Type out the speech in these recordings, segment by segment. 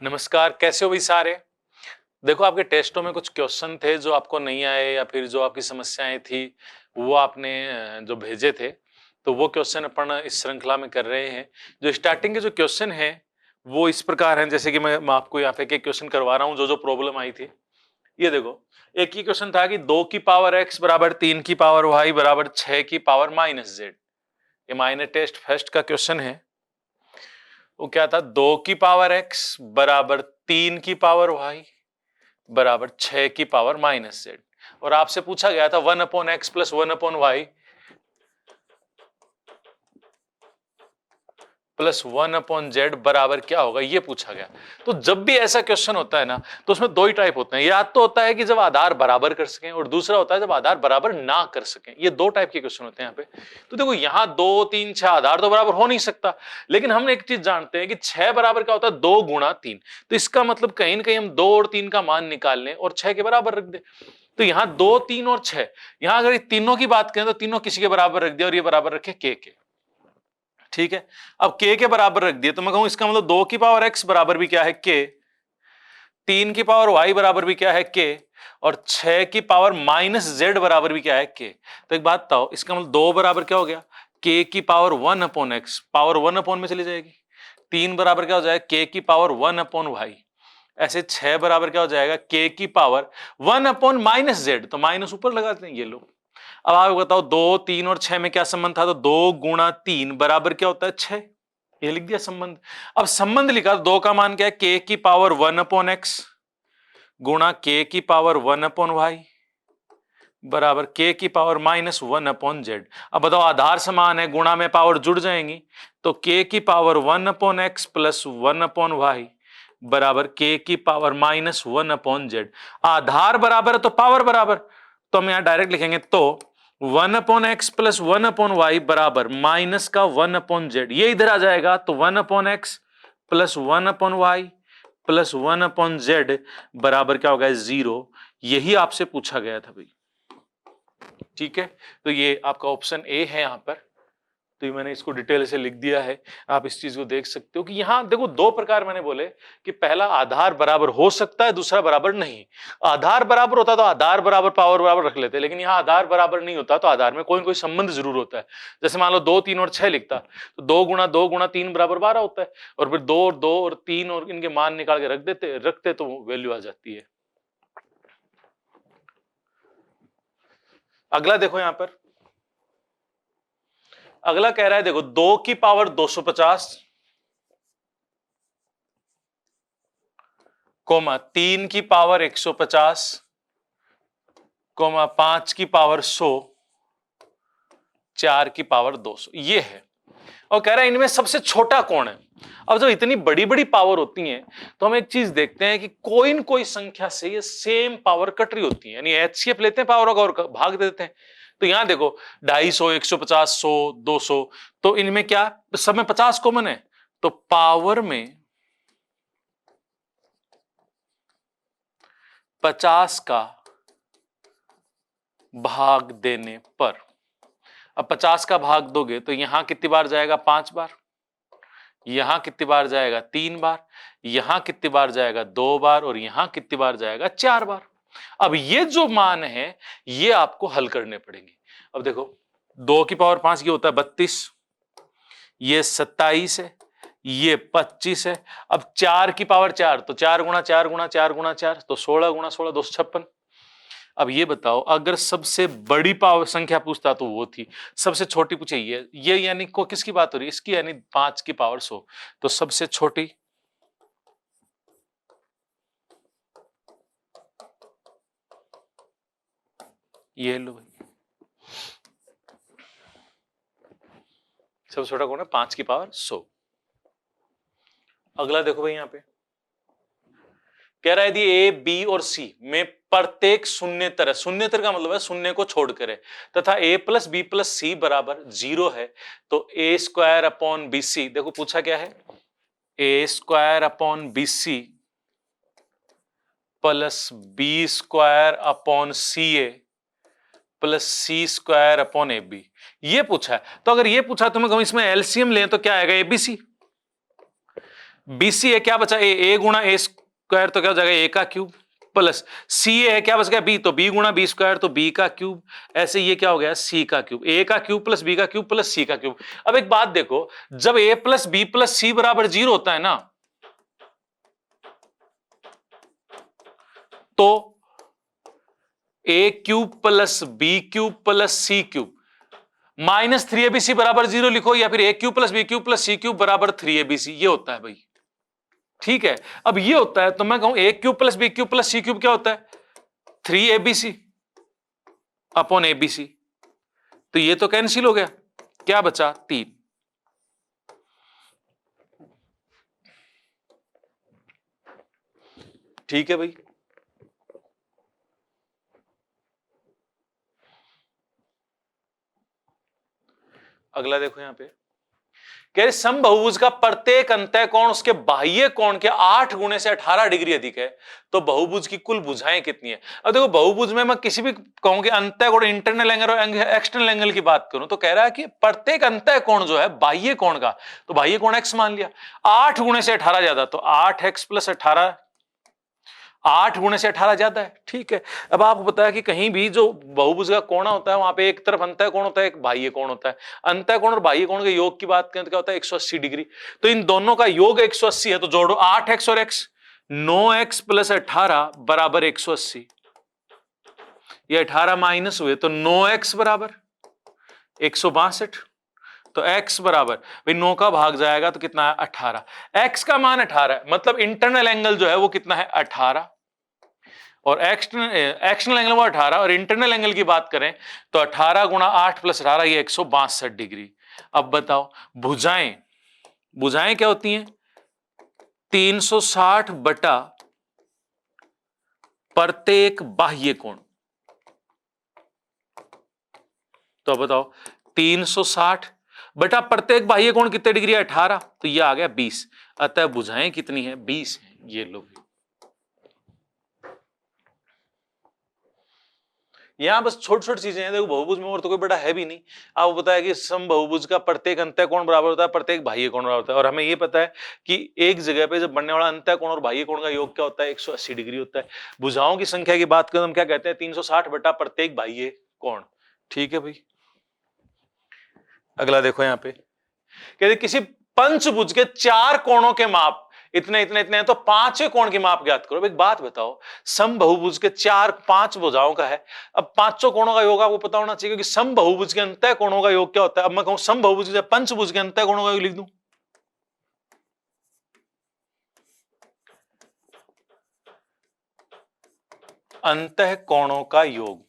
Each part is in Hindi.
नमस्कार, कैसे हो भाई सारे। देखो, आपके टेस्टों में कुछ क्वेश्चन थे जो आपको नहीं आए या फिर जो आपकी समस्याएं थी वो आपने जो भेजे थे, तो वो क्वेश्चन अपन इस श्रृंखला में कर रहे हैं। जो स्टार्टिंग के जो क्वेश्चन हैं वो इस प्रकार हैं, जैसे कि मैं आपको यहाँ पे एक क्वेश्चन करवा रहा हूँ जो जो प्रॉब्लम आई थी। ये देखो, एक ही क्वेश्चन था कि 2 की पावर x बराबर 3 की पावर y बराबर 6 की पावर माइनस z। ये माइनर टेस्ट फर्स्ट का क्वेश्चन है। वो क्या था, 2 की पावर x बराबर 3 की पावर y बराबर 6 की पावर माइनस जेड, और आपसे पूछा गया था 1/x plus 1/y plus 1/z बराबर क्या होगा, ये पूछा गया। तो जब भी ऐसा क्वेश्चन होता है ना, तो उसमें दो ही टाइप होते हैं। या तो होता है कि जब आधार बराबर कर सकें, और दूसरा होता है जब आधार बराबर ना कर सकें। ये दो टाइप के क्वेश्चन होते हैं यहाँ पे। तो देखो, यहाँ 2 3 6 आधार तो बराबर हो नहीं सकता, लेकिन हम एक चीज जानते हैं कि 6 बराबर क्या होता है, 2 गुणा 3। तो इसका मतलब कहीं ना कहीं हम 2 और 3 का मान निकाल लें और 6 के बराबर रख दे। तो यहाँ 2 3 और 6, यहाँ अगर तीनों की बात करें तो तीनों किसी के बराबर रख दिया और ये बराबर रखे के। ठीक है, अब के बराबर रख दिए तो मैं कहूं इसका मतलब 2 की पावर x बराबर भी क्या है के, 3 की पावर y बराबर भी क्या है के, और 6 की पावर माइनस z बराबर भी क्या है के। तो एक बात बताओ, इसका मतलब 2 बराबर क्या हो गया, के की पावर 1/x, पावर 1 में चली जाएगी। 3 बराबर क्या हो जाएगा, के की पावर 1/y। ऐसे 6 बराबर क्या हो जाएगा, के की पावर 1/-z, तो माइनस ऊपर लगाते हैं ये लोग। अब आप बताओ, 2 3 और 6 में क्या संबंध था, तो 2 गुणा 3 बराबर क्या होता है 6। ये लिख दिया संबंध। अब संबंध लिखा तो 2 का मान क्या है, के की पावर 1/x गुणा के की पावर 1/y बराबर के की पावर माइनस 1/z। अब बताओ, आधार समान है, गुणा में पावर जुड़ जाएंगी, तो के की पावर 1/x प्लस 1/y बराबर के की पावर माइनस 1/z। आधार बराबर है तो पावर बराबर, तो हम यहां डायरेक्ट लिखेंगे, तो 1/x प्लस 1/y बराबर माइनस का 1/z। ये इधर आ जाएगा, तो 1/x plus 1/y plus 1/z बराबर क्या होगा, 0। यही आपसे पूछा गया था भाई। ठीक है, तो ये आपका ऑप्शन ए है यहाँ पर। तो ये मैंने इसको डिटेल से लिख दिया है, आप इस चीज को देख सकते हो कि यहाँ देखो दो प्रकार मैंने बोले कि पहला आधार बराबर हो सकता है, दूसरा बराबर नहीं। आधार बराबर होता तो आधार बराबर पावर बराबर रख लेते, लेकिन यहाँ आधार बराबर नहीं होता तो आधार में कोई कोई संबंध जरूर होता है। जैसे मान लो 2 3 और 6 लिखता, तो 2 गुणा 3 बराबर 12 होता है, और फिर 2 और 3 और इनके मान निकाल के रखते तो वैल्यू आ जाती है। अगला देखो, यहां पर अगला कह रहा है, देखो 2 की पावर 250 कोमा 3 की पावर 150 कोमा 5 की पावर 100 4 की पावर 200, ये है। और कह रहा है इनमें सबसे छोटा कौन है। अब जब इतनी बड़ी बड़ी पावर होती हैं तो हम एक चीज देखते हैं कि कोई न कोई संख्या से ये सेम पावर कट रही होती है, यानी एचसीएफ लेते हैं पावर का और भाग देते हैं। तो यहां देखो 250 150 100 200, तो इनमें क्या सब में 50 कॉमन है, तो पावर में 50 का भाग देने पर, अब 50 का भाग दोगे तो यहां कितनी बार जाएगा, 5 बार, यहां कितनी बार जाएगा, 3 बार, यहां कितनी बार जाएगा, 2 बार, और यहां कितनी बार जाएगा, 4 बार। अब ये जो मान है ये आपको हल करने पड़ेंगे। अब देखो 2 की पावर 5 ये होता है 32, ये 27 है, ये 25 है। अब 4 की पावर 4, तो 4 गुणा 4 गुणा 4 गुणा 4, तो 16 गुणा 16 256। अब ये बताओ, अगर सबसे बड़ी पावर संख्या पूछता तो वो थी, सबसे छोटी पूछे ये यानी को किसकी बात हो रही है, इसकी, यानी 5 की पावर 100, तो सबसे छोटी ये लो भाई, सबसे छोटा कौन है, 5 की पावर 100। अगला देखो भाई, यहां पे कह रहा है यदि ए बी और सी में प्रत्येक शून्येतर, शून्येतर का मतलब है शून्य को छोड़कर है, तथा A plus B plus C बराबर 0 है, तो A square upon B C, देखो पूछा क्या है, A square upon B C plus B square upon C A plus C square upon A B, ये पूछा है। तो अगर ये पूछा तो मैं कहूं इसमें एलसीएम लें तो क्या आएगा, एबीसी। BC है, क्या बचा ए गुणा ए स्क्वायर तो क्या हो जाएगा ए का क्यूब, प्लस CA है, क्या बच गया B, तो B गुणा B स्क्वायर तो B का क्यूब, ऐसे ये क्या हो गया C का क्यूब, A का क्यूब प्लस B का क्यूब प्लस C का क्यूब। अब एक बात देखो, जब A plus B plus C बराबर 0 होता है ना, तो A cube plus B cube plus C cube minus 3ABC बराबर 0 लिखो, या फिर A cube plus B cube plus C cube बराबर 3ABC, ये होता है भाई। ठीक है, अब ये होता है तो मैं कहूं A cube plus B cube plus C cube क्या होता है 3ABC अपॉन ABC, तो ये तो कैंसिल हो गया, क्या बचा 3। ठीक है भाई, अगला देखो यहां पे कह रहे समबहुभुज का प्रत्येक अंतः कोण उसके बाह्य कोण के 8 गुणे से 18 डिग्री अधिक है, तो बहुभुज की कुल भुजाएं कितनी है। अब देखो बहुभुज में मैं किसी भी कहूं कि अंतः कोण इंटरनल एंगल और एक्सटर्नल एंगल की बात करूं, तो कह रहा है कि प्रत्येक अंतः कोण जो है बाह्य कोण का, तो बाह्य कोण x मान लिया, 8 गुणे से 18 ज्यादा, तो 8x प्लस 18, 8 गुणे से 18 ज्यादा है। ठीक है, अब आपको पता है कि कहीं भी जो बहुभुज का कोण होता है वहां पे एक तरफ अंतः कोण होता है, एक बाह्य कोण होता है। अंतः कोण और बाह्य कोण के योग की बात करें तो क्या होता है 180 डिग्री, तो इन दोनों का योग 180 है, तो जोड़ो 8x और x, 9x प्लस 18 बराबर 180, ये 18 माइनस हुए तो 9x बराबर 162, तो x बराबर भाई 9 का भाग जाएगा तो कितना है 18, x का मान 18 है, मतलब इंटरनल एंगल जो है वो कितना है 18, और एक्सटर्नल एंगल वो 18, और इंटरनल एंगल की बात करें तो 18 गुणा 8 प्लस 18 ये 162 डिग्री। अब बताओ भुजाएं, भुजाएं क्या होती हैं 360 बटा प्रत्येक बाह्य कोण, तो बताओ 360 बटा प्रत्येक बाह्य कोण कितने डिग्री है 18, तो ये आ गया 20, अतः भुजाएं कितनी है 20 है। ये लो, यहां बस छोटी छोटी चीजें हैं, देखो बहुभुज में और तो कोई बड़ा है भी नहीं। आपको पता है कि समबहुभुज का प्रत्येक अंतः कोण बराबर होता है प्रत्येक बाह्य कोण बराबर होता है, और हमें ये पता है कि एक जगह पे जब बनने वाला अंतः कोण और बाह्य कोण का योग क्या होता है 180 डिग्री होता है। भुजाओं की संख्या की बात करें हम क्या कहते हैं 360 बटा प्रत्येक बाह्य कोण। ठीक है भाई, अगला देखो यहाँ पे कहते किसी पंचभुज के 4 कोणों के माप इतने इतने इतने हैं, तो 5वें कोण की माप ज्ञात करो। एक बात बताओ, समबहुभुज के 5 भुजाओं का है, अब 5 कोणों का योग आपको पता होना चाहिए, क्योंकि समबहुभुज के अंतः कोणों का योग क्या होता है। अब मैं कहूं समबहुभुज के पंचभुज के अंतः कोणों का योग लिख दूं, अंतः कोणों का योग,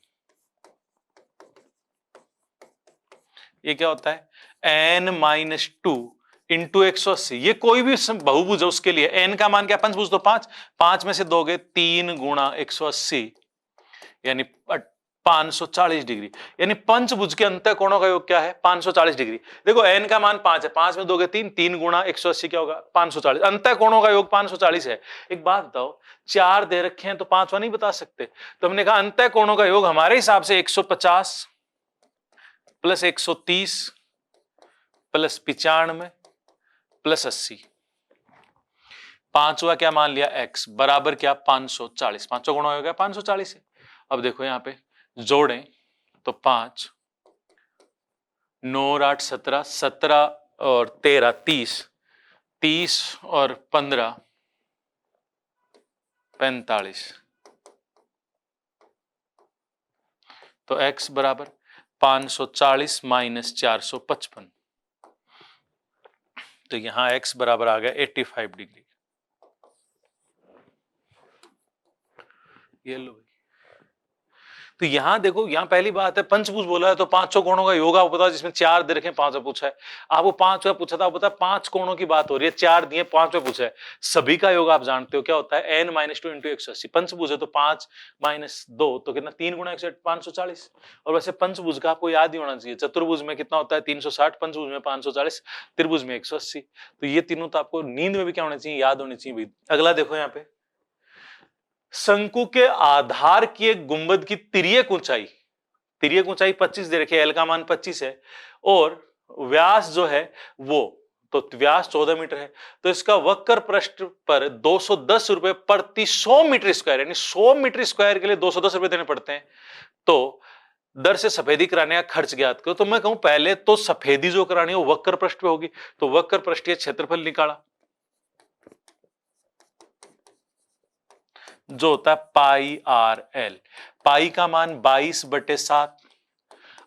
ये क्या होता है n-2 इंटू 180। ये कोई भी बहुभुज है उसके लिए n का मान क्या, पंचभुज तो 5, 5 में से दोगे 3 गुणा 180 यानी 540 डिग्री, यानी पंचभुज के अंतः कोणों का योग क्या है 540 डिग्री। देखो n का मान 5 है, 5 में दोगे 3, 3 गुणा 180 क्या होगा 540, अंतः कोणों का योग 540 है। एक बात बताओ 4 दे रखे हैं तो 5वां नहीं बता सकते, तो हमने कहा अंतः कोणों का योग हमारे हिसाब से 150 प्लस 130 प्लस 95 प्लस 80, 5वां क्या मान लिया x बराबर क्या 540, 5 गुणा हो गया 540 है। अब देखो यहां पे जोड़ें तो 5, 9 और 8 17, 17 और 13 30, 30 और 15 45, तो x बराबर 540 माइनस 455, तो यहां x बराबर आ गया 85 डिग्री। ये लो, तो यहां देखो, यहां पहली बात है पंचभुज बोला है तो 5 कोणों का योग आपको पता, जिसमें 4 दे रखे 5 पूछा है आपको, 5 का पूछा था, आपको पता है 5 कोणों की बात हो रही है, 4 दिए 5 में पूछा है, सभी का योग आप जानते हो क्या होता है n-2 इंटू 180। पंचभुज है तो 5 माइनस 2 तो कितना 3 गुणा 180 540, और वैसे पंचभुज का आपको याद ही होना चाहिए, चतुर्भुज में कितना होता है 360, पंचभुज में 540, त्रिभुज में 180, तो ये तीनों तो आपको नींद में भी क्या होना चाहिए याद होनी चाहिए भाई। अगला देखो यहाँ पे शंकु के आधार की एक गुंबद की तिर्यक ऊंचाई, तिर्यक ऊंचाई 25 दे रखी है, एल का मान 25 है, और व्यास जो है वो तो व्यास 14 मीटर है, तो इसका वक्र पृष्ठ पर 210 रुपए प्रति 100 मीटर स्क्वायर, यानी 100 मीटर स्क्वायर के लिए 210 रुपए देने पड़ते हैं। तो दर से सफेदी कराने का खर्च ज्ञात करो। तो मैं कहूं पहले तो सफेदी जो करानी है वो वक्र पृष्ठ पे होगी, तो वक्र पृष्ठीय क्षेत्रफल निकाला जो होता है पाई आर एल। पाई का मान 22/7,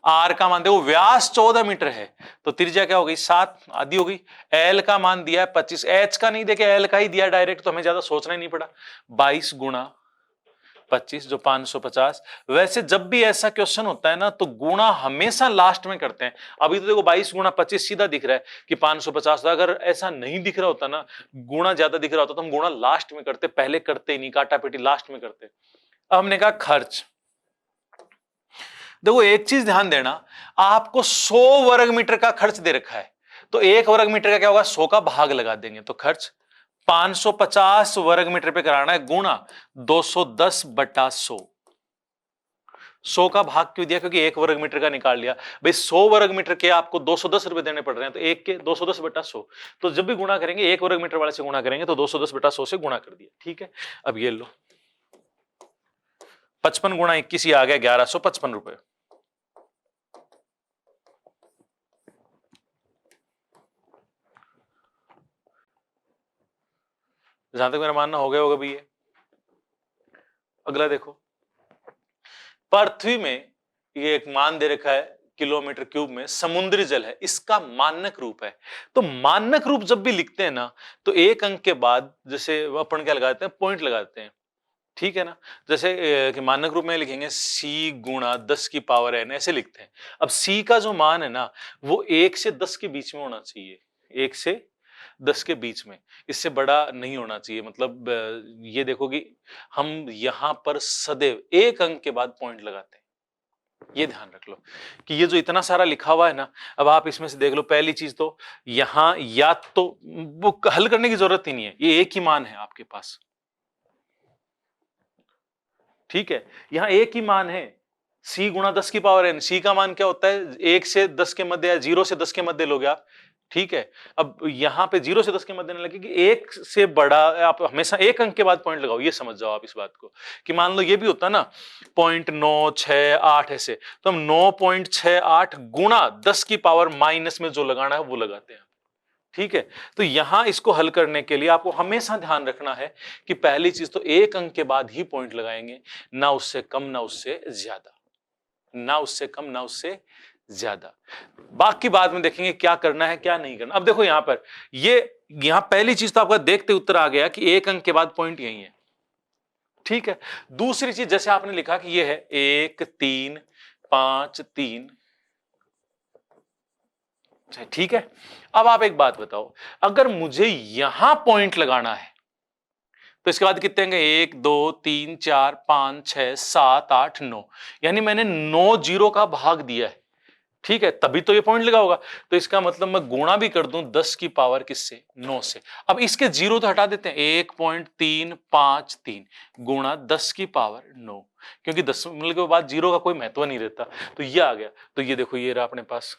आर का मान देखो व्यास 14 मीटर है तो त्रिज्या क्या हो गई 7 आधी हो गई। एल का मान दिया है 25, एच का नहीं देके एल का ही दिया डायरेक्ट, तो हमें ज्यादा सोचना ही नहीं पड़ा। 22 गुणा 25 जो 550। वैसे जब भी ऐसा क्वेश्चन होता है ना तो गुणा हमेशा लास्ट में करते हैं। अभी तो देखो 22 गुणा 25 सीधा दिख रहा है कि 550, अगर ऐसा नहीं दिख रहा होता ना, गुणा ज्यादा दिख रहा होता तो हम गुणा लास्ट में करते, पहले करते ही नहीं, काटा पेटी लास्ट में करते। अब हमने कहा खर्च। देखो एक चीज ध्यान देना, आपको 100 वर्ग मीटर का खर्च दे रखा है, तो 1 वर्ग मीटर का क्या होगा 100 का भाग लगा देंगे, तो खर्च 550 वर्ग मीटर पे कराना है गुणा 210/100। 100 का भाग क्यों दिया, क्योंकि 1 वर्ग मीटर का निकाल लिया भाई। 100 वर्ग मीटर के आपको 210 रुपए देने पड़ रहे हैं, तो 1 के 210/100, तो जब भी गुणा करेंगे 1 वर्ग मीटर वाले से गुणा करेंगे तो 210/100 से गुणा कर दिया। ठीक है, अब ये लो 55 गुणा 21 ही आ गया 1155 रुपए। जहां तक मेरा मानना हो गया होगा भी ये। अगला देखो, पृथ्वी में ये एक मान दे रखा है किलोमीटर क्यूब में समुद्री जल है, इसका मानक रूप है। तो मानक रूप जब भी लिखते हैं ना तो एक अंक के बाद जैसे अपन क्या लगाते हैं, पॉइंट लगाते हैं। ठीक है ना, जैसे कि मानक रूप में लिखेंगे c गुणा 10 की पावर n, ऐसे लिखते हैं। अब c का जो मान है ना वो 1 से 10 के बीच में होना चाहिए, 1 से 10 के बीच में, इससे बड़ा नहीं होना चाहिए। मतलब ये देखो कि हम यहां पर सदैव एक अंक के बाद पॉइंट लगाते हैं, ये ध्यान रख लो कि ये जो इतना सारा लिखा हुआ है ना, अब आप इसमें से देख लो। पहली चीज तो यहां या तो वो हल करने की जरूरत ही नहीं है, ये एक ही मान है आपके पास। ठीक है, यहां एक ही मान है c गुणा 10 की पावर n। c का मान क्या होता है 1 से 10 के मध्य या 0 से 10 के मध्य लोगे आप। ठीक है, अब यहां पे 0 से 10 के मध्य नहीं लगे कि 1 से बड़ा, आप हमेशा एक अंक के बाद पॉइंट लगाओ, ये समझ जाओ आप इस बात को। कि मान लो ये भी होता ना 0.968 ऐसे, तो हम 9.68 गुणा 10 की पावर माइनस में जो लगाना है वो लगाते हैं। ठीक है, तो यहां इसको हल करने के लिए आपको हमेशा ध्यान रखना है कि पहली चीज तो एक अंक के बाद ही पॉइंट लगाएंगे, ना उससे कम ना उससे ज्यादा, ना उससे कम ना उससे ज्यादा। बाकी बाद में देखेंगे क्या करना है क्या नहीं करना। अब देखो यहां पर यहां पहली चीज तो आपका देखते उत्तर आ गया कि एक अंक के बाद पॉइंट यही है। ठीक है, दूसरी चीज जैसे आपने लिखा कि ये है 1 3 5 3। ठीक है, अब आप एक बात बताओ, अगर मुझे यहां पॉइंट लगाना है तो इसके बाद कितने होंगे 1 2 3 4 5 6 7 8 9, यानी मैंने 9 जीरो का भाग दिया है। ठीक है, तभी तो ये पॉइंट लगा होगा। तो इसका मतलब मैं गुणा भी कर दूं 10 की पावर किससे 9 से। अब इसके जीरो तो हटा देते हैं, 1.353 गुणा 10 की पावर 9, क्योंकि दशमलव के बाद जीरो का कोई महत्व नहीं रहता। तो ये आ गया, तो ये देखो ये रहा अपने पास।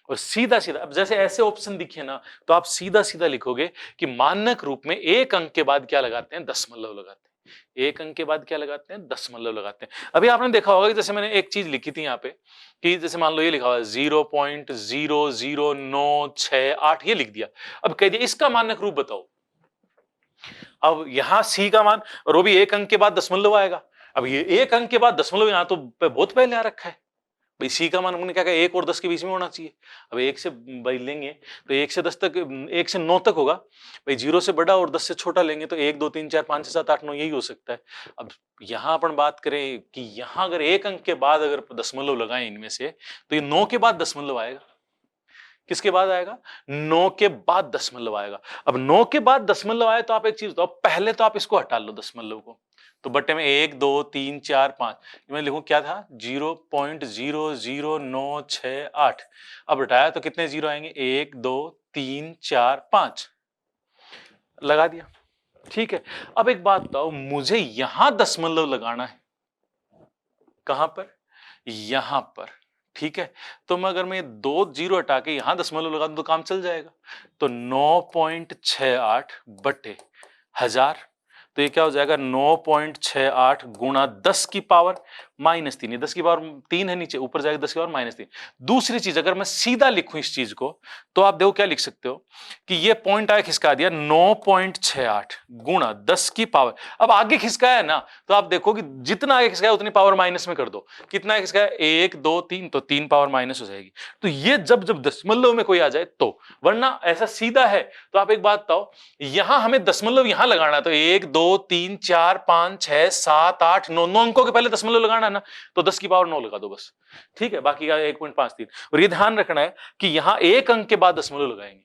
और सीधा सीधा अब जैसे ऐसे ऑप्शन दिखे ना तो आप सीधा सीधा लिखोगे कि मानक रूप में एक अंक के बाद क्या लगाते हैं, दशमलव लगाते हैं। एक अंक के बाद क्या लगाते हैं, दशमलव लगाते हैं। अभी आपने देखा होगा कि जैसे मैंने एक चीज लिखी थी यहाँ पे कि जैसे मान लो ये लिखा हुआ है 0.00968, ये लिख दिया। अब कह दिया इसका मानक रूप बताओ। अब यहां सी का मान, और वो भी एक अंक के बाद दशमलव आएगा। अब ये एक अंक के बाद दशमलव यहाँ तो बहुत पहले आ रखा है भाई। सी का मान हमने क्या कहा 1 और 10 के बीच में होना चाहिए। अब 1 से भाई लेंगे तो 1 से 10 तक, 1 से 9 तक होगा भाई। 0 से बड़ा और 10 से छोटा लेंगे तो 1 2 3 4 5 6 7 8 9 यही हो सकता है। अब यहां अपन बात करें कि यहां अगर एक अंक के बाद अगर दशमलव लगाएं इनमें से, तो ये 9 के बाद दशमलव आएगा। किसके बाद आएगा, 9 के बाद दशमलव आएगा। अब 9 के बाद दशमलव आए तो आप एक चीज, तो पहले तो आप इसको हटा लो दशमलव को, तो बट्टे में 1 2 3 4 5, मैं लिखूं क्या था 0.00968। अब हटाया तो कितने जीरो आएंगे 1 2 3 4 5, लगा दिया। ठीक है, अब एक बात बताओ, मुझे यहां दशमलव लगाना है, कहां पर, यहां पर। ठीक है। तो मैं अगर मैं 2 जीरो हटा के यहां दशमलव लगा दूं तो काम चल जाएगा। तो 9.68 बटे 1000, तो ये क्या हो जाएगा 9.68 गुणा 10 की पावर -3, ये 10 की पावर 3 है नीचे, ऊपर जाएगा 10 की पावर -3। दूसरी चीज अगर मैं सीधा लिखूं इस चीज को तो आप देखो क्या लिख सकते हो कि ये पॉइंट आगे खिसका दिया 9.68 गुणा 10 की पावर। अब आगे खिसकाया है ना, तो आप देखो कि जितना आगे खिसकाया उतनी पावर माइनस में कर दो। कितना आगे खिसकाया 1 2 3, तो 3 पावर माइनस हो जाएगी। तो ये जब जब दशमलव में कोई आ जाए तो, वरना ऐसा सीधा है। तो आप एक बात बताओ, यहां हमें दशमलव यहां लगाना है, तो 1 2 3 4 5 6 7 8 9 अंकों के पहले दशमलव लगाना है ना, तो 10 की पावर 9 लगा दो बस, ठीक है। बाकी का 1.53। और ये ध्यान रखना है कि यहां एक अंक के बाद दशमलव लगाएंगे,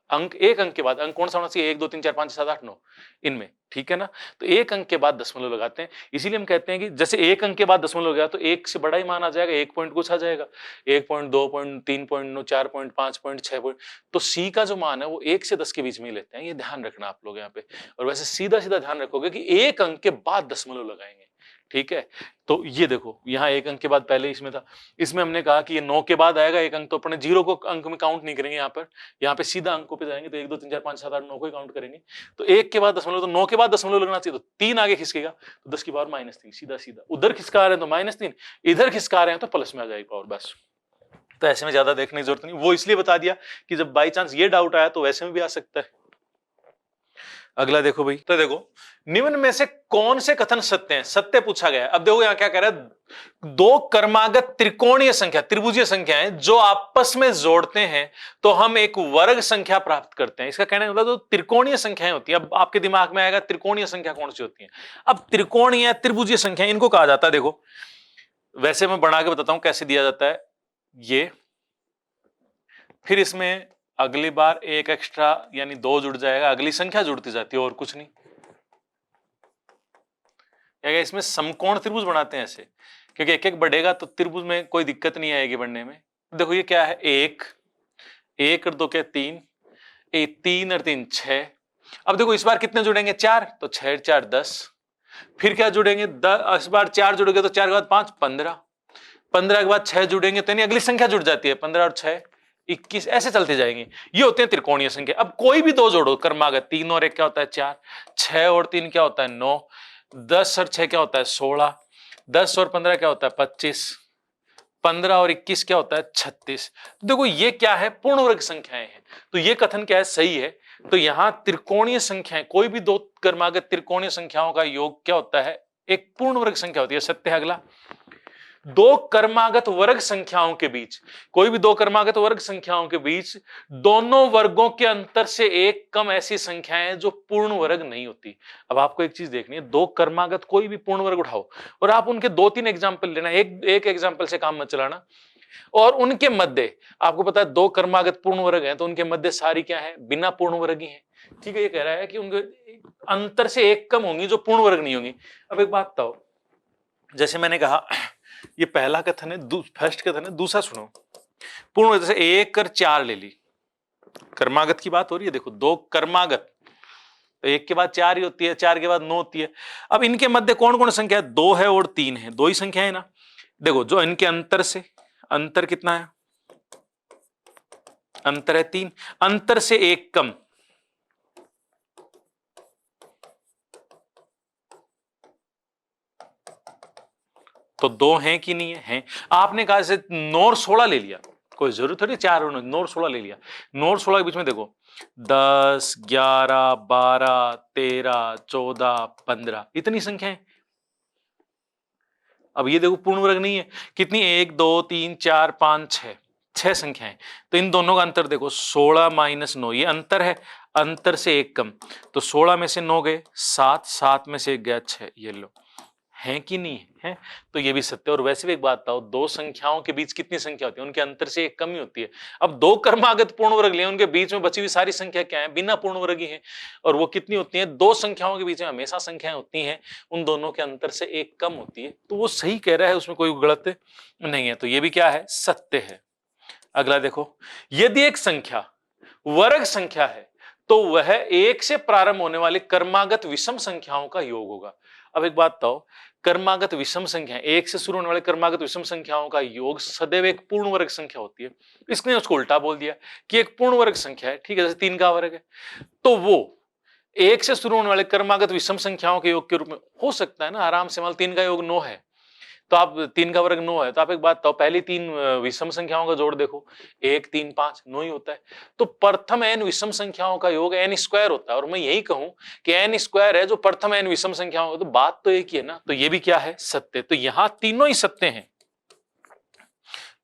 अंक एक अंक के बाद, अंक कौन सा होना चाहिए 1 2 3 4 5 6 7 8 9 इनमें, ठीक है ना। तो एक अंक के बाद दशमलव लगाते हैं, इसीलिए हम कहते हैं कि जैसे एक अंक के बाद दशमलव गया तो एक से बड़ा ही मान आ जाएगा, 1 पॉइंट कुछ आ जाएगा, 1 point 2 point 3 point 4 point 5 point 6 point. तो सी का जो मान है वो 1 से 10 के बीच में ही लेते हैं, ये ध्यान रखना आप लोग यहाँ पे। और वैसे सीधा सीधा ध्यान रखोगे कि एक अंक के बाद दशमलव लगाएंगे, ठीक है। तो ये देखो यहाँ एक अंक के बाद पहले इसमें था, इसमें हमने कहा कि ये 9 के बाद आएगा एक अंक, तो अपने जीरो को अंक में काउंट नहीं करेंगे यहाँ पे सीधा अंकों पे जाएंगे, तो 1 2 3 4 5 7 8 9 को ही काउंट करेंगे। तो एक के बाद दशमलव, तो 9 के बाद दशमलव लगना चाहिए, तो 3 आगे खिसकेगा, तो 10 की पावर -3, सीधा सीधा। उधर खिसका रहे हैं तो -3, इधर खिसका रहे हैं तो प्लस में आ जाएगी पावर, बस। तो ऐसे में ज्यादा देखने की जरूरत नहीं, वो इसलिए बता दिया कि जब बाई चांस ये डाउट आया तो वैसे में भी आ सकता है। अगला देखो भाई, तो देखो निम्न में से कौन से कथन सत्य हैं, सत्य पूछा गया है। अब देखो यहां क्या कह रहा है, दो क्रमागत त्रिकोणीय संख्या, त्रिभुजीय संख्याएं जो आपस में जोड़ते हैं तो हम एक वर्ग संख्या प्राप्त करते हैं। इसका कहने का मतलब जो त्रिकोणीय संख्याएं होती है, अब आपके दिमाग में आएगा त्रिकोणीय संख्या कौन सी होती है। अब त्रिकोणीय त्रिभुजीय संख्या इनको कहा जाता है। देखो वैसे मैं बना के बताता हूं कैसे दिया जाता है ये, फिर इसमें अगली बार एक एक्स्ट्रा यानी 2 जुड़ जाएगा, अगली संख्या जुड़ती जाती है और कुछ नहीं। इसमें समकोण त्रिभुज बनाते हैं ऐसे, क्योंकि एक एक बढ़ेगा तो त्रिभुज में कोई दिक्कत नहीं आएगी बढ़ने में। देखो ये क्या है, 1 और 2 के 3, 3 और 3 6। अब देखो इस बार कितने जुड़ेंगे 4, तो 6 4 10। फिर क्या जुड़ेंगे, इस बार 4 जुड़ेंगे तो 4 के बाद 5 15, 15 के बाद 6 जुड़ेंगे तो अगली संख्या जुड़ जाती है, 15 और 6 21, ऐसे चलते जाएंगे। ये होते हैं त्रिकोणीय संख्या। अब कोई भी 2 जोड़ो क्रमागत, 3 और 1 क्या होता है 4, 6 और 3 क्या होता है 9, 10 और 6 क्या होता है 16, 10 और 15 क्या होता है 25, 15 और 21 क्या होता है 36। देखो ये क्या है, पूर्ण वर्ग संख्याएं हैं। तो ये कथन क्या है, सही है। तो यहां त्रिकोणीय संख्याएं, कोई भी 2 क्रमागत त्रिकोणीय संख्याओं का योग क्या होता है, एक पूर्ण वर्ग संख्या होती है, सत्य है। अगला, 2 क्रमागत वर्ग संख्याओं के बीच, कोई भी 2 क्रमागत वर्ग संख्याओं के बीच दोनों वर्गों के अंतर से एक कम ऐसी संख्याएं जो पूर्ण वर्ग नहीं होती। अब आपको एक चीज देखनी है, 2 क्रमागत कोई भी पूर्ण वर्ग उठाओ और आप उनके 2-3 एग्जाम्पल लेना, एक एग्जाम्पल से काम मत चलाना। और उनके मध्य आपको पता है 2 क्रमागत पूर्ण वर्ग हैं, तो उनके मध्य सारी क्या है, बिना पूर्ण वर्ग ही है, ठीक है। ये कह रहा है कि उनके अंतर से एक कम होंगी जो पूर्ण वर्ग नहीं होंगी। अब एक बात बताओ, जैसे मैंने कहा ये पहला कथन है, फर्स्ट कथन है, दूसरा सुनो, पूर्ण जैसे 1 और 4 ले ली, कर्मागत की बात हो रही है। देखो 2 कर्मागत, तो 1 के बाद 4 ही होती है, 4 के बाद 9 होती है। अब इनके मध्य कौन कौन संख्या है, 2 है और 3 है, 2 ही संख्या है ना। देखो जो इनके अंतर से, अंतर कितना है, अंतर है 3, अंतर से एक कम, तो 2 हैं कि नहीं है, आपने कहा जैसे 9 और 16 ले लिया, कोई जरूरत थोड़ी 4 और 9 और 16 ले लिया। 9 और 16 के बीच में देखो 10 11 12 13 14 15 इतनी संख्याएं। अब ये देखो पूर्ण वर्ग नहीं है, कितनी 1 2 3 4 5 6, 6 संख्याएं। तो इन दोनों का अंतर देखो 16 - 9, ये अंतर है, अंतर से एक कम, तो 16 में से 9 गए 7, 7 में से 1 गया 6, ये लो, है कि नहीं है। तो ये भी सत्य। और वैसे भी एक बात बताओ, 2 संख्याओं के बीच कितनी संख्या होती है, उनके अंतर से एक कम ही होती है। अब 2 क्रमागत पूर्ण वर्ग लिए, उनके बीच में बची हुई सारी संख्या क्या है, बिना पूर्ण वर्ग ही है, और वो कितनी होती है, 2 संख्याओं के बीच में हमेशा संख्याएं होती हैं, उन दोनों के अंतर से एक कम होती है। तो वो सही कह रहा है, उसमें कोई गलत नहीं है। तो ये भी क्या है, सत्य है। अगला देखो, यदि एक संख्या वर्ग संख्या है तो वह 1 से प्रारंभ होने वाली क्रमागत विषम संख्याओं का योग होगा। अब एक बात बताओ, क्रमागत विषम संख्या, एक से शुरू होने वाले क्रमागत विषम संख्याओं का योग सदैव एक पूर्ण वर्ग संख्या होती है। इसने उसको उल्टा बोल दिया कि एक पूर्ण वर्ग संख्या है, ठीक है, जैसे 3 का वर्ग है, तो वो एक से शुरू होने वाले क्रमागत विषम संख्याओं के योग के रूप में हो सकता है ना, आराम से। मान 3 का योग 9 है, तो आप 3 का वर्ग 9 है, तो आप एक बात बताओ, पहली 3 विषम संख्याओं का जोड़ देखो, 1 3 5 9 ही होता है। तो प्रथम n विषम संख्याओं का योग n स्क्वायर होता है, और मैं यही कहूं कि n स्क्वायर है जो प्रथम n विषम संख्याओं का, तो बात तो एक ही है ना। तो ये भी क्या है, सत्य। तो यहां तीनों ही सत्य हैं,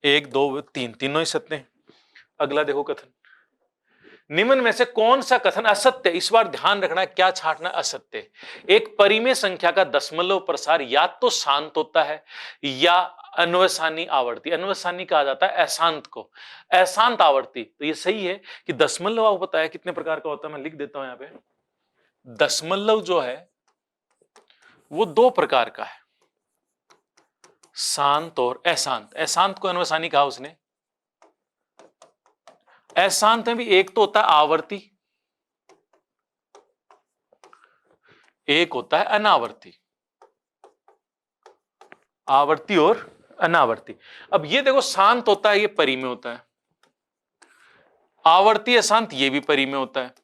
1 2 3 तीनों ही सत्य हैं। अगला देखो कथन, निम्न में से कौन सा कथन असत्य? इस बार ध्यान रखना, क्या छांटना? असत्य। एक परिमेय संख्या का दशमलव प्रसार या तो शांत होता है या अन्वसानी आवर्ती, अन्वसानी कहा जाता है अशांत को, अशांत आवर्ती। तो ये सही है कि दशमलव आपको पता है कितने प्रकार का होता है, मैं लिख देता हूं यहां पे। दशमलव जो है वो 2 प्रकार का है, शांत और अशांत। अशांत को अन्वसानी कहा उसने। अशांत में भी एक तो होता है आवर्ती, एक होता है अनावर्ती, आवर्ती और अनावर्ती। अब ये देखो, शांत होता है ये परिमेय होता है, आवर्ती अशांत ये भी परिमेय होता है,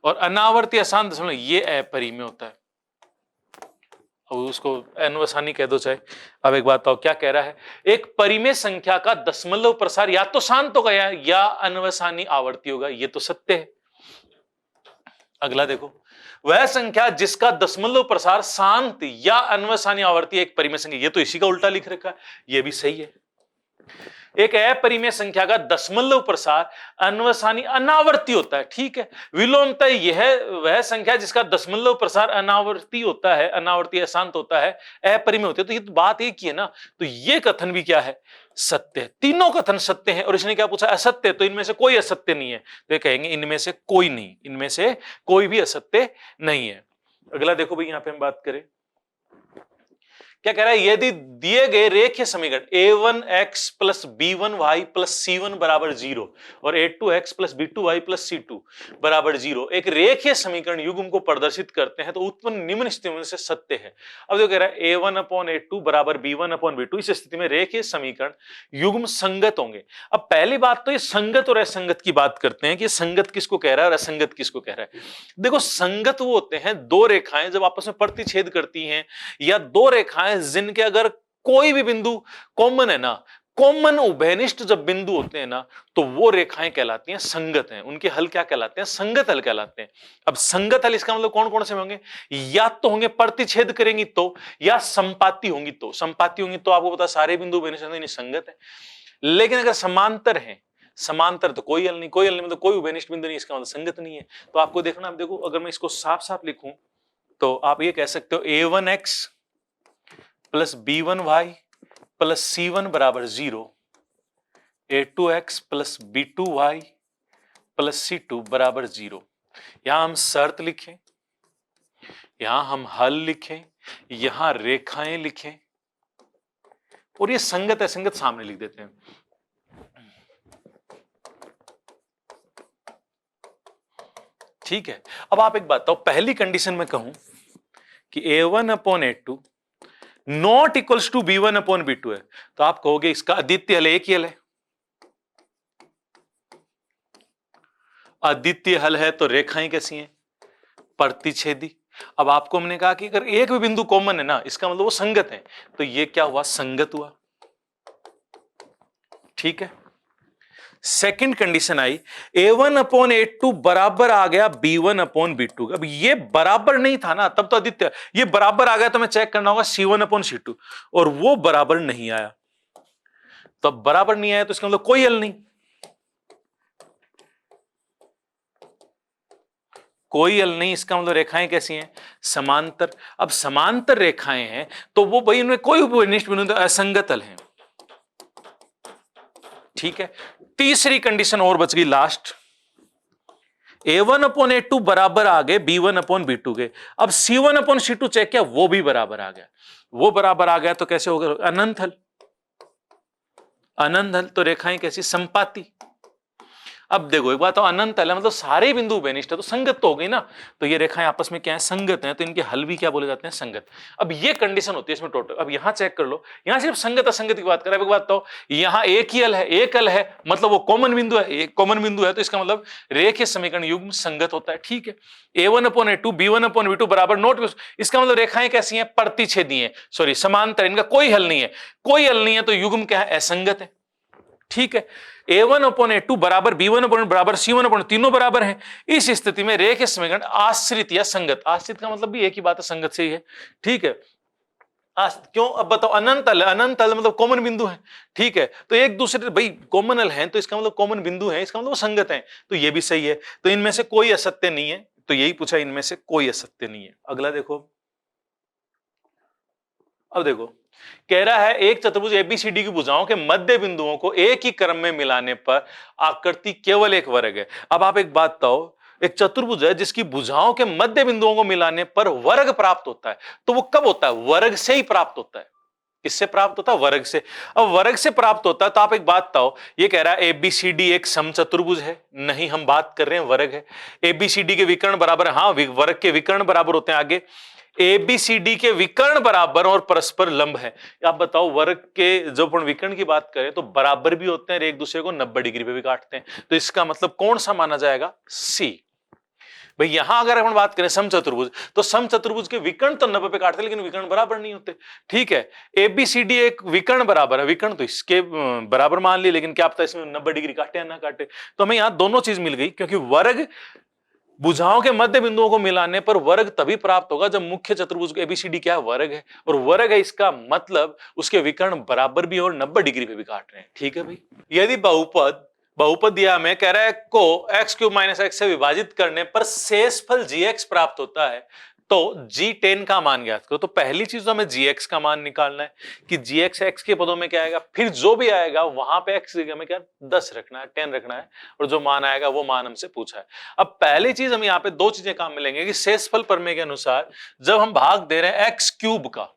और अनावर्ती अशांत दशमलव ये अपरिमेय होता है। अब उसको अन्वसानी कह दो चाहे। अब एक बात बताओ, क्या कह रहा है, एक परिमेय संख्या का दशमलव प्रसार या तो शांत होगा या अन्वसानी आवर्ती होगा, ये तो सत्य है। अगला देखो, वह संख्या जिसका दशमलव प्रसार शांत या अन्वसानी आवर्ती एक परिमेय संख्या, ये तो इसी का उल्टा लिख रखा है, ये भी सही है। एक अपरिमेय संख्या का दशमलव प्रसार अन्वसानी अनावर्ती होता है, ठीक है। विलोमतः यह वह संख्या जिसका दशमलव प्रसार अनावर्ती होता है, अनावर्ती अशांत होता है, अपरिमेय होती है। तो ये तो बात एक ही है ना। तो ये कथन भी क्या है, सत्य है। तीनों कथन सत्य हैं। और इसने क्या पूछा, असत्य, तो इनमें से कोई असत्य नहीं है। तो ये कहेंगे इनमें से कोई नहीं, इनमें से कोई भी असत्य नहीं है। अगला देखो भाई, यहां पे हम बात करें, क्या कह रहा है, यदि दिए गए रेखीय समीकरण a1x plus b1y plus c1 बराबर 0 और a2x plus b2y plus c2 बराबर 0 एक रेखीय समीकरण युग्म को प्रदर्शित करते हैं, तो उत्पन्न निम्न स्थितियों से सत्य है। अब जो कह रहा है a1 अपॉन a2 बराबर b1 अपॉन b2, इस स्थिति में रेखीय समीकरण युग्म संगत होंगे। अब पहली बात तो ये संगत और असंगत की बात करते हैं कि संगत किसको कह रहा है और असंगत किसको कह रहा है। देखो, संगत वो होते हैं दो रेखाएं जब आपस में प्रतिच्छेद करती हैं, या दो रेखाएं जिनके अगर कोई भी बिंदु कॉमन है ना, कॉमन उभयनिष्ठ जब बिंदु होते हैं ना, तो वो रेखाएं कहलाती हैं संगत हैं। उनके हल क्या कहलाते हैं, संगत हल कहलाते हैं। अब संगत हल इसका मतलब कौन कौन से होंगे, या तो होंगे प्रतिच्छेद करेंगी तो, या संपाती होंगी तो। संपाती होंगी तो आपको पता सारे बिंदु उभयनिष्ठ संगत है। लेकिन अगर समांतर है, समांतर तो कोई हल नहीं, कोई हल नहीं मतलब कोई उभयनिष्ठ बिंदु नहीं, इसका मतलब संगत नहीं है। तो आपको देखना, आप देखो, अगर मैं इसको साफ साफ लिखूं तो आप ये कह सकते हो a1x plus b1y plus c1 बराबर 0, a2x plus b2y plus c2 बराबर 0। यहां हम शर्त लिखें, यहां हम हल लिखें, यहां रेखाएं लिखें, और ये संगत असंगत सामने लिख देते हैं। ठीक है। अब आप एक बात बताओ, पहली कंडीशन में कहूं कि a1 upon a2 not equals to b1 upon b2 है, तो आप कहोगे इसका अद्वितीय हल एक ही हल है। अद्वितीय हल है तो रेखाएं कैसी हैं, प्रतिच्छेदी। अब आपको हमने कहा कि अगर एक भी बिंदु कॉमन है ना, इसका मतलब वो संगत है, तो ये क्या हुआ, संगत हुआ। ठीक है। सेकंड कंडीशन आई, a1 अपॉन a2 बराबर आ गया b1 अपॉन b2। अब ये बराबर नहीं था ना, तब तो आदित्य, ये बराबर आ गया तो मैं चेक करना होगा c1 अपॉन c2, और वो बराबर नहीं आया। तो अब बराबर नहीं आया तो इसका मतलब कोई हल नहीं, कोई हल नहीं। इसका मतलब रेखाएं कैसी हैं, समांतर। अब समांतर रेखाएं हैं तो वो भाई उनमें कोई उभयनिष्ठ बिंदु, असंगत हल है। ठीक है। तीसरी कंडीशन और बच गई, लास्ट, a1 अपॉन a2 बराबर आ गए b1 अपॉन b2 के। अब c1 अपॉन c2 चेक किया, वो भी बराबर आ गया। वो बराबर आ गया तो कैसे होगा, अनंत हल। अनंत हल तो रेखाएं कैसी, संपाती। अब देखो एक बात, तो अनंत है मतलब सारे बिंदु बेनिष्ठ है, तो संगत तो हो गई ना। तो ये रेखाएं आपस में क्या है, संगत है, तो इनके हल भी क्या बोले जाते हैं, संगत। अब ये कंडीशन होती है इसमें टोटल। अब यहां चेक कर लो, यहां सिर्फ संगत असंगत की बात करें। अब एक बात तो यहां एक ही हल है, एक हल है मतलब वो कॉमन बिंदु है, एक कॉमन बिंदु है, तो इसका मतलब रेखीय समीकरण युग्म संगत होता है। ठीक है, a1/a2 b1/v2 बराबर नोट, इसका मतलब रेखाएं कैसी हैं, प्रतिच्छेदी हैं, सॉरी समांतर, इनका कोई हल नहीं है, कोई हल नहीं है, तो युग्म क्या है, असंगत है। ठीक है, a1/a2 बराबर b1/a बराबर c1/, तीनों बराबर हैं। इस स्थिति में रेखीय समीकरण आश्रित या संगत, आश्रित का मतलब भी एक ही बात है, संगत से ही है। ठीक है, क्यों, अब बताओ, अनंत हल, अनंत हल मतलब कॉमन बिंदु है। ठीक है, तो एक दूसरे भाई कॉमन हल है, तो इसका मतलब कॉमन बिंदु है, इसका मतलब वो संगत है, तो ये भी सही है। तो इनमें से कोई असत्य नहीं है, तो यही पूछा, इनमें से कोई असत्य नहीं है। अगला देखो, अब देखो कह रहा है एक चतुर्भुज एबीसीडी की भुजाओं के मध्य बिंदुओं को एक ही क्रम में मिलाने पर आकृति केवल एक वर्ग है। अब आप एक बात बताओ, एक चतुर्भुज है जिसकी भुजाओं के मध्य बिंदुओं को मिलाने पर वर्ग प्राप्त होता है, तो वो कब होता है, वर्ग से ही प्राप्त होता है। किससे प्राप्त होता है, वर्ग से। अब वर्ग से प्राप्त होता है, तो आप एक बात बताओ, ये कह रहा है एबीसीडी एक समचतुर्भुज है, नहीं हम बात कर रहे हैं वर्ग है। एबीसीडी के विकर्ण बराबर है, हाँ वर्ग के विकर्ण बराबर होते हैं। आगे एबीसीडी के विकर्ण बराबर और परस्पर लंब है। आप बताओ, वर्ग के जो अपन विकर्ण की बात करें तो बराबर भी होते हैं और एक दूसरे को 90 डिग्री पे भी काटते हैं, तो इसका मतलब कौन सा माना जाएगा, सी। भाई यहां अगर अपन बात करें समचतुर्भुज, तो समचतुर्भुज के विकर्ण तो 90 पे काटते हैं, लेकिन विकर्ण बराबर नहीं होते। ठीक है, एबीसीडी एक विकर्ण बराबर है, विकर्ण तो इसके बराबर मान ली, लेकिन क्या पता इसमें 90 डिग्री काटे या ना काटे। तो हमें यहां दोनों चीज मिल गई, क्योंकि वर्ग भुजाओं के मध्य बिंदुओं को मिलाने पर वर्ग तभी प्राप्त होगा जब मुख्य चतुर्भुज एबीसीडी क्या है, वर्ग है, और वर्ग है इसका मतलब उसके विकर्ण बराबर भी और 90 डिग्री पे भी काट रहे हैं। ठीक है भाई, यदि बहुपद बहुपद दिया हमें, कह रहा है को x³ - x से विभाजित करने पर शेषफल gx प्राप्त होता है, तो g10 का मान ज्ञात करो। तो पहली चीज तो हमें gx का मान निकालना है कि gx x के पदों में क्या आएगा, फिर जो भी आएगा वहां पे x जगह में क्या 10 रखना है, 10 रखना है, और जो मान आएगा वो मान हमसे पूछा है। अब पहली चीज हम यहाँ पे दो चीजें काम मिलेंगे कि शेषफल प्रमेय के अनुसार जब हम भाग दे रहे हैं x³ का,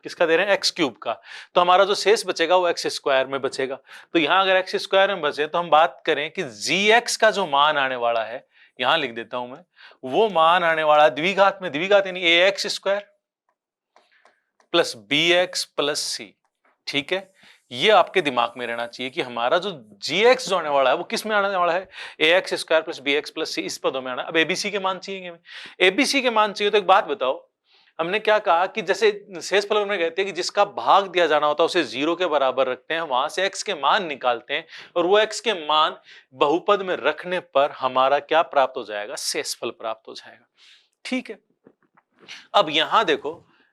किसका दे रहे हैं, x³ का, तो हमारा जो शेष बचेगा वो x² में बचेगा। तो यहां अगर x² में बचे तो हम बात करें कि gx का जो मान आने वाला है, यहां लिख देता हूं मैं, वो मान आने वाला द्विघात में, द्विघात यानी ax² plus bx plus c। ठीक है, ये आपके दिमाग में रहना चाहिए कि हमारा जो gx जो आने वाला है वो किस में आने वाला है, ax² plus bx plus c, इस पदों में आना। अब एबीसी के मान चाहिए, एबीसी के मान चाहिए, तो एक बात बताओ, हमने क्या कहा कि जैसे शेषफल में कहते हैं कि जिसका भाग दिया जाना होता है उसे 0 के बराबर रखते हैं, वहां से x के मान निकालते हैं, और वो x के मान बहुपद में रखने पर हमारा क्या प्राप्त हो जाएगा, शेषफल प्राप्त हो जाएगा। ठीक है, अब यहां देखो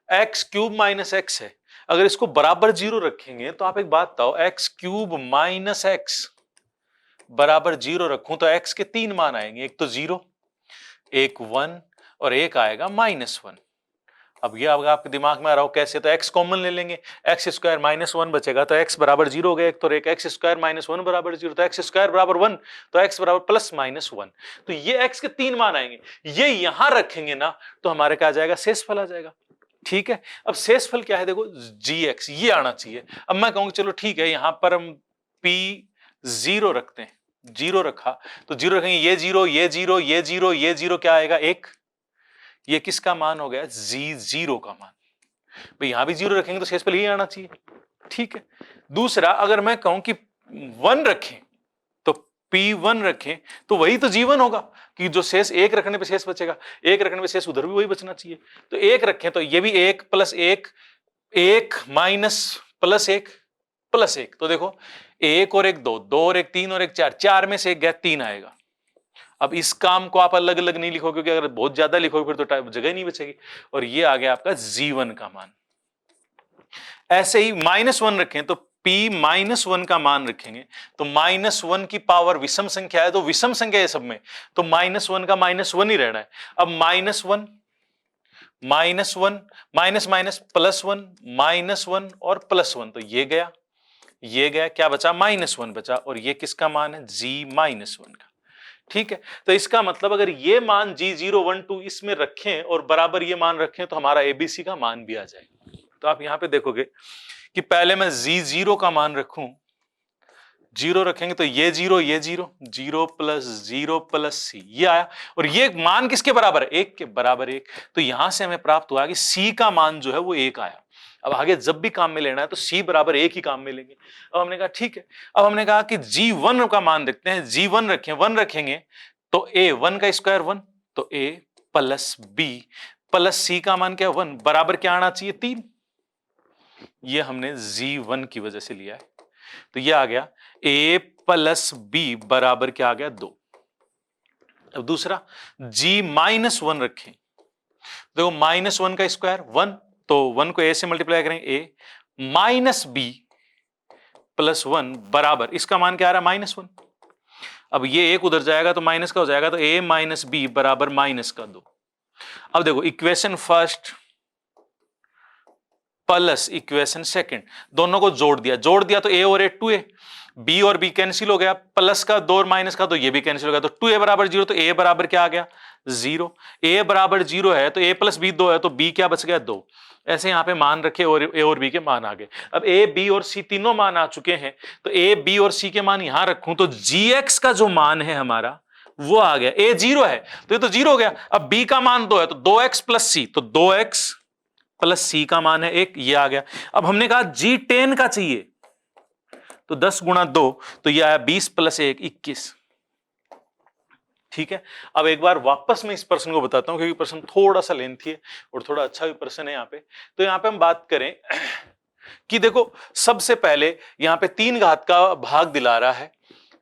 x³ - x है, अगर इसको बराबर 0 रखेंगे तो आप एक बात बताओ, x³ - x बराबर 0 रखूं तो x के 3 मान आएंगे, एक तो 0, एक 1 और एक आएगा -1। अब ये आपके दिमाग में आ रहा हो कैसे, तो x कॉमन ले लेंगे, x² - 1 बचेगा, तो x बराबर 0 हो गया, एक तो एक x² - 1 बराबर 0, तो x² बराबर 1, तो x बराबर प्लस -1। तो ये x के 3 मान आएंगे, ये यहां रखेंगे ना तो हमारे क्या आ जाएगा, शेषफल आ जाएगा। ठीक है, अब शेषफल क्या है, देखो gx ये आना चाहिए। अब मैं कहूंगा चलो ठीक है, यहां पर हम p0 रखते हैं, 0 रखा तो 0 रखेंगे, ये 0, ये 0, ये 0, ये 0, क्या आएगा 1, ये किसका मान हो गया, g0 का मान। भाई यहां भी 0 रखेंगे तो शेषफल यही आना चाहिए। ठीक है, दूसरा अगर मैं कहूं कि 1 रखें तो p1 रखें तो वही तो g1 होगा, कि जो शेष 1 रखने पे शेष बचेगा, 1 रखने पे शेष उधर भी वही बचना चाहिए, तो 1 रखें तो ये भी 1 प्लस 1, 1 माइनस प्लस 1 प्लस 1, तो देखो 1 और 1 2, 2 और 1 3 और 1 4, 4 में से 1 गया 3 आएगा। अब इस काम को आप अलग अलग नहीं लिखोगे, क्योंकि अगर बहुत ज्यादा लिखोगे फिर तो जगह नहीं बचेगी, और ये आ गया आपका g1 का मान। ऐसे ही -1 रखें तो p-1 का मान रखेंगे, तो -1 की पावर विषम संख्या है, तो विषम संख्या है सब में, तो -1 का -1 ही रहना है। अब -1 -1 माइनस माइनस +1 -1 और +1, तो ये गया, ये गया, क्या बचा, -1 बचा, और ये किसका मान है, g-1 का। ठीक है, तो इसका मतलब अगर ये मान g0 1 2 इसमें रखें और बराबर ये मान रखें तो हमारा एबीसी का मान भी आ जाएगा। तो आप यहां पे देखोगे कि पहले मैं g0 का मान रखूं, जीरो रखेंगे तो ये जीरो, जीरो प्लस सी, ये आया। और ये मान किसके बराबर है? 1 के बराबर 1। तो यहां से हमें प्राप्त हुआ कि सी का मान जो है वो 1 आया। अब आगे जब भी काम में लेना है तो सी बराबर 1 ही काम में लेंगे। अब हमने कहा ठीक है। अब हमने कहा कि G1 का मान देखते हैं, G1 रखें, 1 रखेंगे तो A 1 का स्क्वायर 1, तो A प्लस B प्लस सी का मान क्या है? 1, बराबर क्या आना चाहिए? 3। ये हमने G1 की वजह से लिया है, तो ये आ गया A प्लस बी बराबर क्या आ गया? 2। अब दूसरा G माइनस 1 रखें, देखो माइनस 1 का स्क्वायर 1, तो 1 को A से मल्टीप्लाई करेंगे, A माइनस बी प्लस 1 बराबर, इसका मान क्या आ रहा है? -1। अब ये एक उधर जाएगा तो माइनस का हो जाएगा, तो A माइनस बी बराबर -2। अब देखो equation first plus equation second, दोनों को जोड़ दिया तो A और A 2A, B और B कैंसिल हो गया, प्लस का 2 और माइनस का, तो ये भी कैंसिल हो गया, तो 2A बराबर 0, तो A बराबर क्या आ गया? 0। A बराबर 0 है तो A प्लस बी 2 है, तो B क्या बच गया? 2। ऐसे यहां पे मान रखे और A और B के मान आ गए। अब A, B और C तीनों मान आ चुके हैं, तो A, B और C के मान यहां रखूं तो GX का जो मान है हमारा वो आ गया। A 0 है तो ये तो 0 हो गया। अब B का मान 2 है तो 2x प्लस C, तो 2x प्लस सी का मान है 1, ये आ गया। अब हमने कहा G10 का चाहिए, तो 10 गुणा 2, तो ये आया 20 प्लस 1 21। ठीक है। अब एक बार वापस मैं इस प्रश्न को बताता हूं, क्योंकि प्रश्न थोड़ा सा लेंथी है और थोड़ा अच्छा भी प्रश्न है यहाँ पे। तो यहाँ पे हम बात करें कि देखो सबसे पहले यहाँ पे 3 घात का भाग दिला रहा है,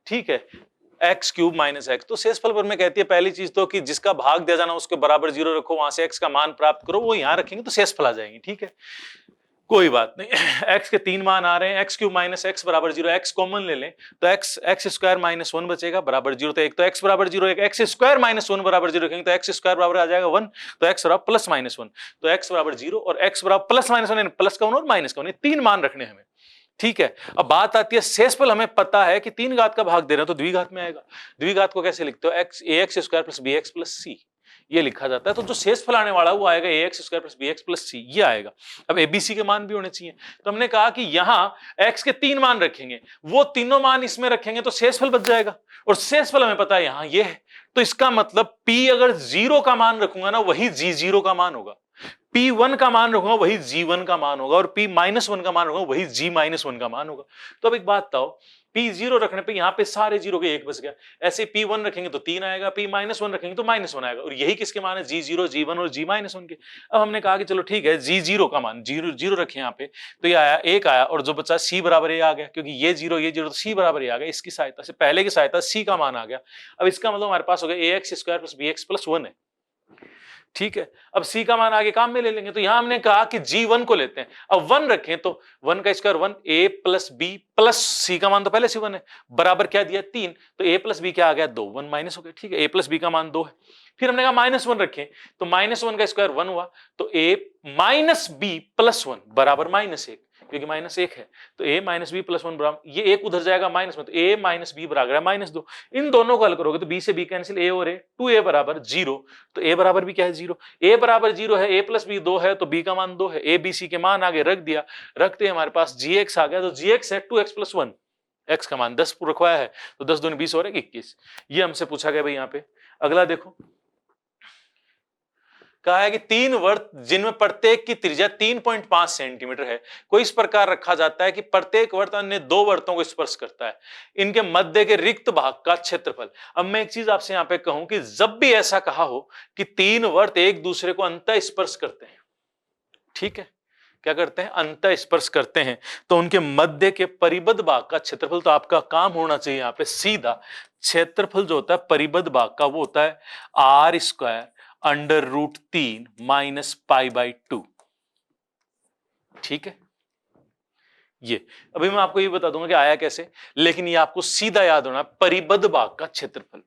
ठीक है, एक्स क्यूब माइनस एक्स। तो शेषफल पर में कहती है पहली चीज तो कि जिसका भाग दिया जाना उसके बराबर 0 रखो, वहां से एक्स का मान प्राप्त करो, वो यहां रखेंगे तो शेषफल आ जाएंगे। ठीक है, कोई बात नहीं। एक्स के 3 मान आ रहे हैं, एक्स क्यूब माइनस एक्स बराबर 0, एक्स कॉमन ले लें तो एक्स स्क्वायर माइनस 1 बचेगा बराबर 0, तो एक तो एक्स बराबर 0, एक एक्स स्क्वायर माइनस 1 बराबर 0 रखेंगे तो एक्स स्क्वायर बराबर आ जाएगा 1, तो एक्स बराबर प्लस माइनस 1, तो एक्स बराबर 0 और एक्स बराबर प्लस माइनस 1, प्लस का 1 और माइनस का 1, 3 मान रखने हमें। ठीक है, अब बात आती है शेषफल, हमें पता है कि 3 घात का भाग दे रहे हैं तो द्विघात में आएगा। द्विघात को कैसे लिखते हो? X A X square plus B X plus C, ये लिखा जाता है। तो जो शेषफल आने वाला वो आएगा A X square plus B X plus C, ये आएगा। अब एबीसी के मान भी होने चाहिए, तो हमने कहा कि यहां एक्स के 3 मान रखेंगे, वो तीनों मान इसमें रखेंगे तो शेषफल बच जाएगा, और शेषफल हमें पता है यहां ये है, तो इसका मतलब P अगर 0 का मान रखूंगा ना वही G0 का मान होगा, P1 का मान रखूंगा वही G1 का मान होगा, और P-1 का मान रखूंगा वही G-1 का मान होगा। तो अब एक बात बताओ, P0 रखने पे यहां पे सारे 0 के 1 बच गया, ऐसे P1 रखेंगे तो 3 आएगा, P-1 रखेंगे तो -1 आएगा, और यही किसके मान है? G0, G1 और G-1 के। अब हमने कहा कि चलो ठीक है, G0 का मान 0 रखे यहाँ पे, तो ये आया 1 आया, और जो बचा C बराबर ये आ गया, क्योंकि ये 0 तो C बराबर ये आ गया, इसकी सहायता से पहले की सहायता C का मान आ गया। अब इसका मतलब हमारे पास हो गया ax square plus bx plus 1 है। ठीक है, अब C का मान आगे काम में ले लेंगे, तो यहां हमने कहा कि G1 को लेते हैं। अब 1 रखें तो 1 का square 1, A plus B plus C का मान तो पहले से 1 है, बराबर क्या दिया? 3, तो A प्लस B क्या आ गया? 2, 1 माइनस हो गया। ठीक है, A प्लस B का मान 2 है। फिर हमने कहा -1 रखें, तो -1 का स्क्वायर 1 हुआ, तो A माइनस B प्लस 1 बराबर -1, क्योंकि -1 है, तो A माइनस बी प्लस 1 बराबर, ये एक उधर जाएगा माइनस में, तो A माइनस बी बराबर है -2। इन दोनों को हल करोगे तो B से B कैंसिल, A और A, 2A बराबर 0, तो A बराबर भी क्या है? 0। A बराबर 0 है, A प्लस बी 2 है, तो B का मान 2 है, A B C के मान आगे रख दिया, रखते हमारे पास GX आ गया, तो GX है 2x प्लस 1, x का मान 10 रखवाया है, तो 10 दूनी 20 और 21, ये हमसे पूछा गया भाई यहाँ पे। अगला देखो, कहा है कि 3 वर्त जिनमें प्रत्येक की त्रिज्या 3.5 सेंटीमीटर है, कोई इस प्रकार रखा जाता है कि प्रत्येक वर्त अन्य 2 वर्तों को स्पर्श करता है, इनके मध्य के रिक्त भाग का क्षेत्रफल। अब मैं एक चीज आपसे यहां पे कहूं कि जब भी ऐसा कहा हो कि 3 वर्त एक दूसरे को अंतः स्पर्श करते हैं, ठीक है, क्या करते हैं? अंतः स्पर्श करते हैं, तो उनके मध्य के परिबद्ध भाग का क्षेत्रफल, तो आपका काम होना चाहिए यहाँ पे सीधा, क्षेत्रफल जो होता है परिबद्ध भाग का वो होता है R square under root 3 minus π/2। ठीक है, ये अभी मैं आपको ये बता दूंगा कि आया कैसे, लेकिन ये आपको सीधा याद होना, परिबद्ध भाग का क्षेत्रफल।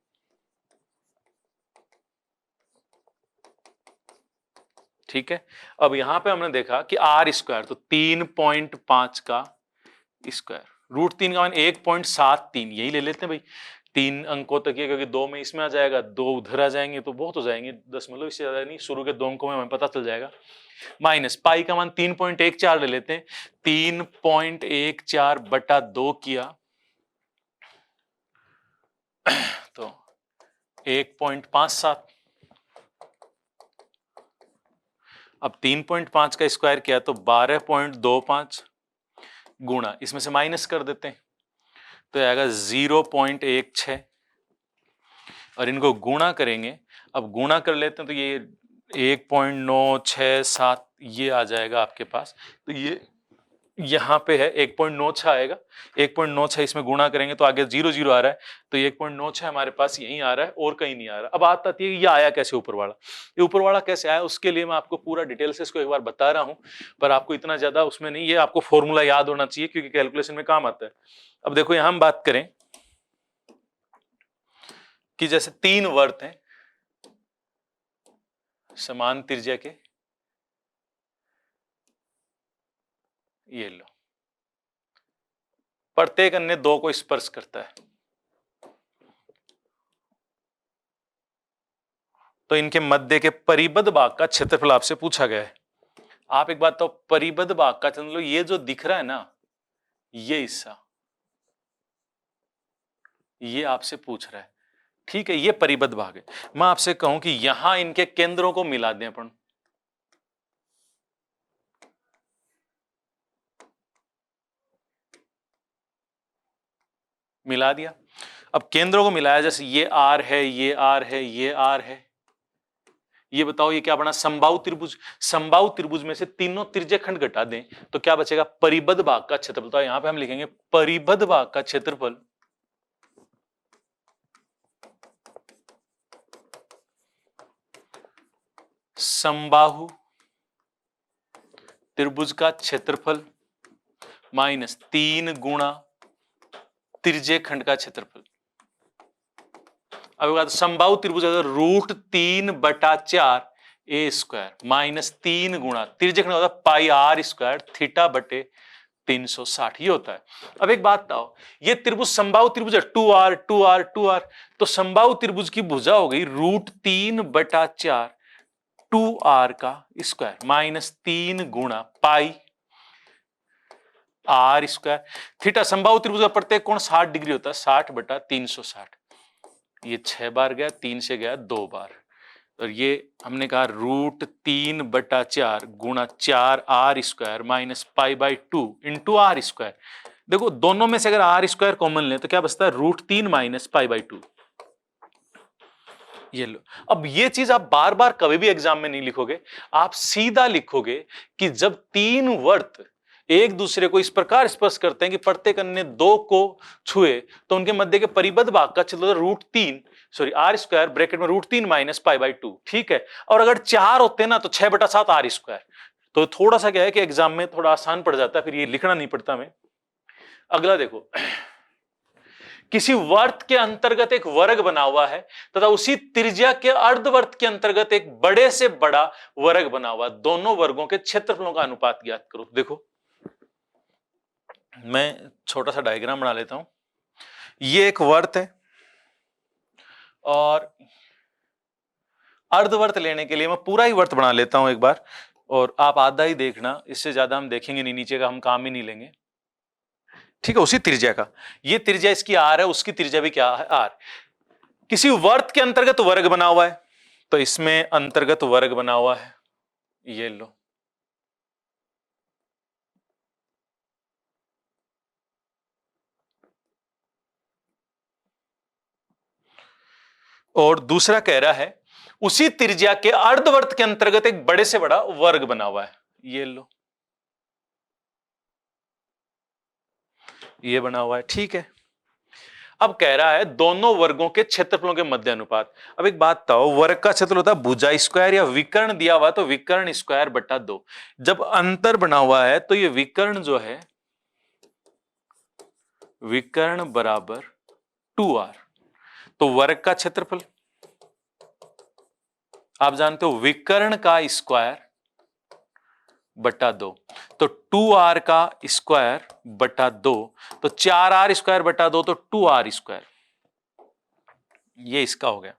ठीक है, अब यहां पे हमने देखा कि R स्क्वायर, तो 3.5 का स्क्वायर, रूट 3 का मान 1.73, यही ले लेते हैं भाई, 3 अंकों तक ये, क्योंकि 2 में इसमें आ जाएगा, 2 उधर आ जाएंगे तो बहुत हो जाएंगे, दशमलव इससे ज्यादा नहीं, शुरू के 2 अंकों में हमें पता चल जाएगा। माइनस पाई का मान 3.14 ले लेते हैं, 3.14 बटा 2 किया, तो 1.57, अब 3.5 का स्क्वायर किया तो 12.25 गुणा, इसमें से माइनस कर देते हैं तो आएगा 0.16 और इनको गुणा करेंगे। अब गुणा कर लेते हैं तो ये 1.967 ये आ जाएगा आपके पास। तो ये यहाँ पे है 1.96 आएगा, 1.96 इसमें गुणा करेंगे तो आगे 0 आ रहा है, तो 1.96 हमारे पास यहीं आ रहा है और कहीं नहीं आ रहा। अब बात आती है ये आया कैसे ऊपर वाला, ये ऊपर वाला कैसे आया, उसके लिए मैं आपको पूरा डिटेल से इसको एक बार बता रहा हूं, पर आपको इतना ज्यादा उसमें नहीं, ये आपको फॉर्मूला याद होना चाहिए क्योंकि कैलकुलेशन में काम आता है। अब देखो यहां हम बात करें कि जैसे 3 वर्त हैं समान त्रिज्या के, ये लो, प्रत्येक अन्य 2 को स्पर्श करता है, तो इनके मध्य के परिबद्ध भाग का क्षेत्रफल आपसे पूछा गया है। आप एक बात तो, परिबद्ध भाग का मतलब ये जो दिख रहा है ना, ये हिस्सा, ये आपसे पूछ रहा है, ठीक है, ये परिबद्ध भाग है। मैं आपसे कहूं कि यहां इनके केंद्रों को मिला दें अपन, मिला दिया। अब केंद्रों को मिलाया, जैसे ये आर है, ये आर है, ये आर है, ये बताओ ये क्या बना, समबाहु त्रिभुज। समबाहु त्रिभुज में से तीनों त्रिज्या खंड घटा दें तो क्या बचेगा, परिबद्ध भाग का क्षेत्रफल। तो यहां पे हम लिखेंगे परिबद्ध भाग का क्षेत्रफल समबाहु त्रिभुज का क्षेत्रफल माइनस 3 गुणा त्रिज्य खंड का क्षेत्रफल। अब बात, समबाहु त्रिभुज अगर √3/4 ए स्क्वायर माइनस 3 गुणा त्रिज्य खंड होता है पाई आर स्क्वायर थीटा बटे 360, ये होता है। अब एक बात बताओ, ये त्रिभुज समबाहु त्रिभुज है, 2r 2r 2r, तो समबाहु त्रिभुज की भुजा हो गई √3/4 2r का स्क्वायर माइनस 3 गुणा पाई आर स्क्वायर थीटा। समबाहु त्रिभुज का प्रत्येक कोण 60 डिग्री होता है, 60/360, ये 6 बार गया, 3 से गया 2 बार, और ये हमने कहा √3/4 गुणा 4r स्क्वायर माइनस पाई/2 इंटू आर स्क्वायर। देखो दोनों में से अगर आर स्क्वायर कॉमन लें तो क्या बचता है, √3 माइनस पाई/2, ये लो। अब ये चीज आप बार बार कभी भी एग्जाम में नहीं लिखोगे, आप सीधा लिखोगे कि जब 3 वर्त एक दूसरे को इस प्रकार स्पर्श करते हैं कि प्रत्येक अन्य 2 को छुए तो उनके मध्य के परिबद्ध भाग का क्षेत्रफल आर स्क्वायर ब्रैकेट में √3 माइनस पाई/2, ठीक है। और अगर 4 होते हैं ना तो 6/7 आर स्क्वायर। तो थोड़ा सा क्या है कि एग्जाम में थोड़ा आसान पड़ जाता है, फिर ये लिखना नहीं पड़ता हमें। अगला देखो, किसी वर्त के अंतर्गत एक वर्ग बना हुआ है तथा उसी त्रिज्या के अर्धवर्त के अंतर्गत एक बड़े से बड़ा वर्ग बना हुआ, दोनों वर्गों के क्षेत्रफलों का अनुपात ज्ञात करो। देखो मैं छोटा सा डायग्राम बना लेता हूं, ये एक वर्त है और अर्धवर्त लेने के लिए मैं पूरा ही वर्त बना लेता हूं एक बार, और आप आधा ही देखना, इससे ज्यादा हम देखेंगे नहीं, नीचे का हम काम ही नहीं लेंगे, ठीक है। उसी त्रिज्या का, ये त्रिज्या इसकी आर है, उसकी त्रिज्या भी क्या है, आर। किसी वर्त के अंतर्गत वर्ग बना हुआ है, तो इसमें अंतर्गत वर्ग बना हुआ है, ये लो, और दूसरा कह रहा है उसी त्रिज्या के अर्धवर्त के अंतर्गत एक बड़े से बड़ा वर्ग बना हुआ है, ये लो, ये बना हुआ है, ठीक है। अब कह रहा है दोनों वर्गों के क्षेत्रफलों के मध्य अनुपात। अब एक बात बताओ, वर्ग का क्षेत्रफल होता है भुजा स्क्वायर या विकर्ण दिया हुआ तो विकर्ण स्क्वायर बटा 2, जब अंतर बना हुआ है तो ये विकर्ण जो है विकर्ण बराबर 2r, तो वर्ग का क्षेत्रफल आप जानते हो विकर्ण का स्क्वायर बटा 2, तो 2r का स्क्वायर बटा 2, तो 4r स्क्वायर बटा 2, तो 2r स्क्वायर, ये इसका हो गया,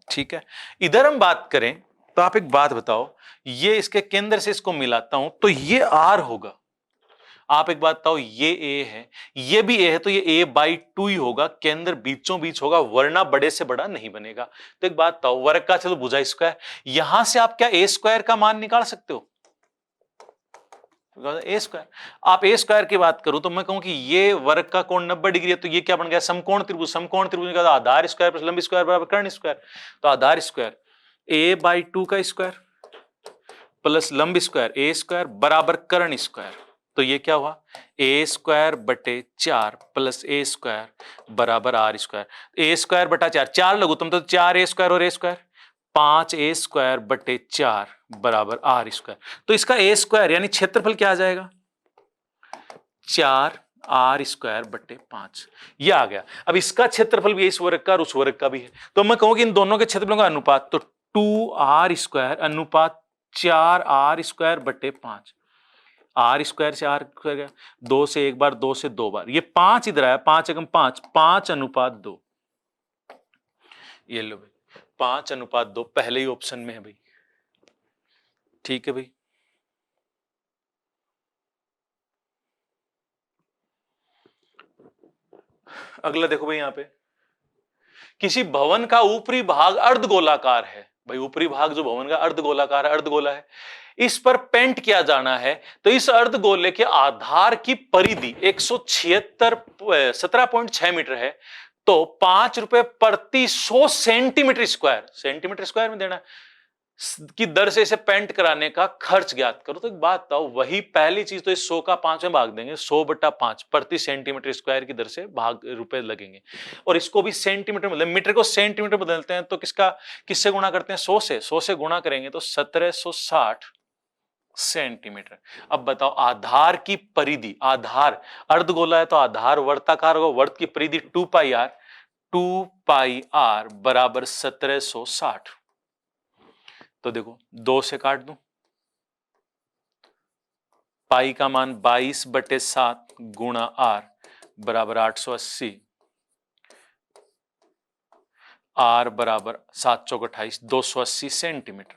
ठीक है। इधर हम बात करें तो आप एक बात बताओ, ये इसके केंद्र से इसको मिलाता हूं तो ये r होगा, आप एक बात बताओ, ये ए है, ये भी ए है, तो ये a/2 ही होगा, केंद्र बीचों बीच होगा, वरना बड़े से बड़ा नहीं बनेगा। तो एक बात बताओ, वर्ग का चलो भुजा स्क्वायर, यहां से आप क्या ए स्क्वायर का मान निकाल सकते हो? ए स्क्वायर, आप ए स्क्वायर की बात करूं तो मैं कहूं कि ये वर्ग का कोण 90 डिग्री है, तो ये क्या बन गया? समकोण त्रिभुज। समकोण त्रिभुज का आधार स्क्वायर प्लस लंब स्क्वायर बराबर कर्ण स्क्वायर। तो आधार स्क्वायर a/2 का स्क्वायर प्लस लंब स्क्वायर ए स्क्वायर बराबर कर्ण स्क्वायर। तो ये क्या हुआ? ए स्क्वायर बटे 4 प्लस ए स्क्वायर बराबर आर स्क्वायर। ए स्क्वायर बटा 4, 4 लघुत्तम तो 4 ए स्क्वायर और ए स्क्वायर, 5 ए स्क्वायर बटे 4 बराबर आर स्क्वायर। तो इसका ए स्क्वायर यानी क्षेत्रफल क्या आ जाएगा? 4 आर स्क्वायर बटे 5, ये आ गया। अब इसका क्षेत्रफल भी इस वर्ग का और उस वर्ग का भी है, तो मैं कहूं कि इन दोनों के क्षेत्रफलों का अनुपात, तो 2 आर स्क्वायर अनुपात 4 आर स्क्वायर बटे 5। आर स्क्वायर से आर स्क्वायर गया, 2 से एक बार, 2 से 2 बार, ये 5 इधर आया, 5 एकम 5, 5 अनुपात 2। ये लो भाई, 5 अनुपात 2 पहले ही ऑप्शन में है भाई। ठीक है भाई। अगला देखो भाई, यहां पे किसी भवन का ऊपरी भाग अर्धगोलाकार है। भाई ऊपरी भाग जो भवन का अर्धगोलाकार है, अर्धगोला है, इस पर पेंट किया जाना है, तो इस अर्धगोले के आधार की परिधि 17.6 मीटर है, तो 5 रुपए प्रति 100 सेंटीमीटर स्क्वायर, सेंटीमीटर स्क्वायर में देना की दर से इसे पेंट कराने का खर्च ज्ञात करो। तो एक बात बताओ, वही पहली चीज तो इस 100 का 5 में भाग देंगे, 100/5 प्रति सेंटीमीटर स्क्वायर की दर से भाग रुपए लगेंगे, और इसको भी सेंटीमीटर मतलब मीटर को सेंटीमीटर बदलते हैं, तो किससे गुणा करते हैं? 100 से। 100 से गुणा करेंगे तो 1760 सेंटीमीटर। अब बताओ, आधार की परिधि, आधार अर्धगोला है तो आधार वर्ताकार होगा, वर्त की परिधि 2πr, 2πr बराबर 1760। तो देखो 2 से काट दूं, पाई का मान 22/7 गुणा आर बराबर 880, आर बराबर 7 चौक 28, 280 सेंटीमीटर।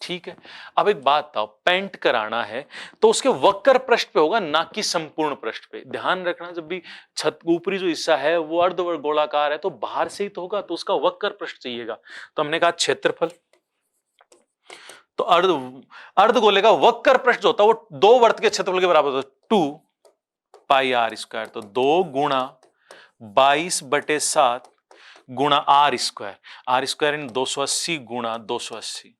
ठीक है। अब एक बात बताओ, पेंट कराना है तो उसके वक्र पृष्ठ पे होगा, ना कि संपूर्ण पृष्ठ पे। ध्यान रखना, जब भी छत ऊपरी जो हिस्सा है वो अर्धगोलाकार है तो बाहर से ही तो होगा, तो उसका वक्र पृष्ठ चाहिएगा। तो हमने कहा क्षेत्रफल, तो अर्धगोले का वक्र पृष्ठ जो होता है वो 2 वर्त के क्षेत्रफल के बराबर होता है, 2πr स्क्वायर। तो 2 गुणा 22/7 गुणा आर स्क्वायर, आर स्क्वायर इन 280 गुणा 280।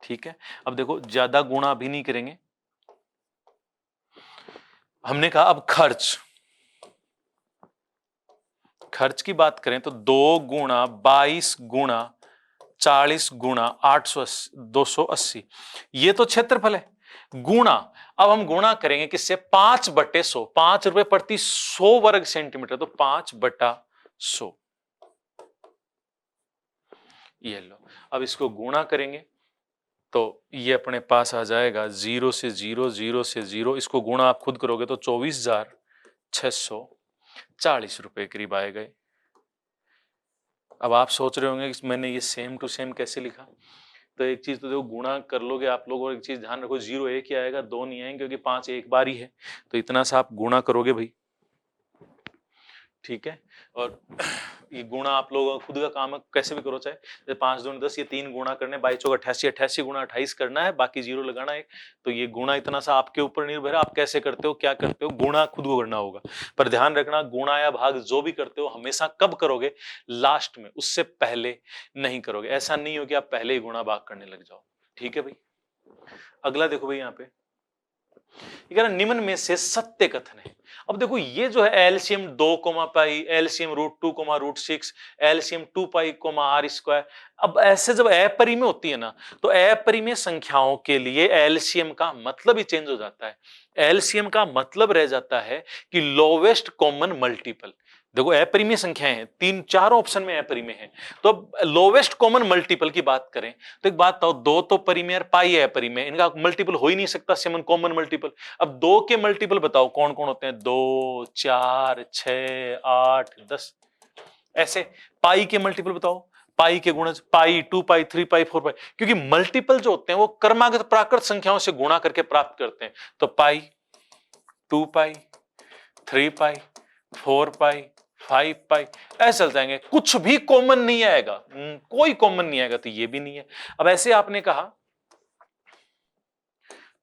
ठीक है। अब देखो, ज्यादा गुणा भी नहीं करेंगे, हमने कहा अब खर्च की बात करें तो 2 गुणा 22 गुणा 40 गुणा 280, ये तो क्षेत्रफल है। गुणा, अब हम गुणा करेंगे किससे? 5/100, 5 रुपए प्रति 100 वर्ग सेंटीमीटर, तो 5/100। ये लो, अब इसको गुणा करेंगे तो ये अपने पास आ जाएगा 0 से 0, 0 से 0, इसको गुणा आप खुद करोगे तो 24,640 रुपए करीब आए गए। अब आप सोच रहे होंगे कि मैंने ये सेम टू सेम कैसे लिखा? तो एक चीज तो देखो, गुणा कर लोगे आप लोग, और एक चीज ध्यान रखो, 0 एक ही आएगा, 2 नहीं आएंगे, क्योंकि 5 एक बार ही है, तो इतना सा आप गुणा करोगे भाई। ठीक है। और ये गुणा आप लोगों का खुद का काम है, कैसे भी करो, चाहे 5 दूनी 10, ये 3 गुणा करने, 22 चौक 88, 88 गुणा 28 करना है, बाकी 0 लगाना है। तो ये गुणा इतना सा आपके ऊपर निर्भर है, आप कैसे करते हो, क्या करते हो, गुणा खुद को करना होगा। पर ध्यान रखना, गुणा या भाग जो भी करते हो हमेशा कब करोगे? लास्ट में, उससे पहले नहीं करोगे। ऐसा नहीं हो कि आप पहले ही गुणा भाग करने लग जाओ। ठीक है भाई। अगला देखो भाई, यहाँ पे निम्न में से सत्य कथन है। अब देखो, ये जो है LCM 2, LCM √2, √6, LCM 2π, R square. अब ऐसे जब अपरिमेय होती है ना, तो अपरिमेय संख्याओं के लिए एलसीएम का मतलब ही चेंज हो जाता है। एलसीएम का मतलब रह जाता है कि लोवेस्ट कॉमन मल्टीपल। देखो, अपरिमेय संख्याएं हैं, 3-4 ऑप्शन में अपरिमेय है, तो अब लोवेस्ट कॉमन मल्टीपल की बात करें तो एक बात बताओ, 2 तो परिमेय और पाई है अपरिमेय, इनका मल्टीपल हो ही नहीं सकता सेवन कॉमन मल्टीपल। अब 2 के मल्टीपल बताओ कौन कौन होते हैं? 2, 4, 6, 8, 10। ऐसे पाई के मल्टीपल बताओ, पाई के गुणज, पाई, 2 पाई, 3 पाई, 4 पाई, क्योंकि मल्टीपल जो होते हैं वो क्रमागत प्राकृत संख्याओं से गुणा करके प्राप्त करते हैं। तो पाई, 2 पाई, 3 पाई, 4 पाई, 5 पाई, ऐसे चल जाएंगे। कुछ भी कॉमन नहीं आएगा, कोई कॉमन नहीं आएगा, तो ये भी नहीं है। अब ऐसे आपने कहा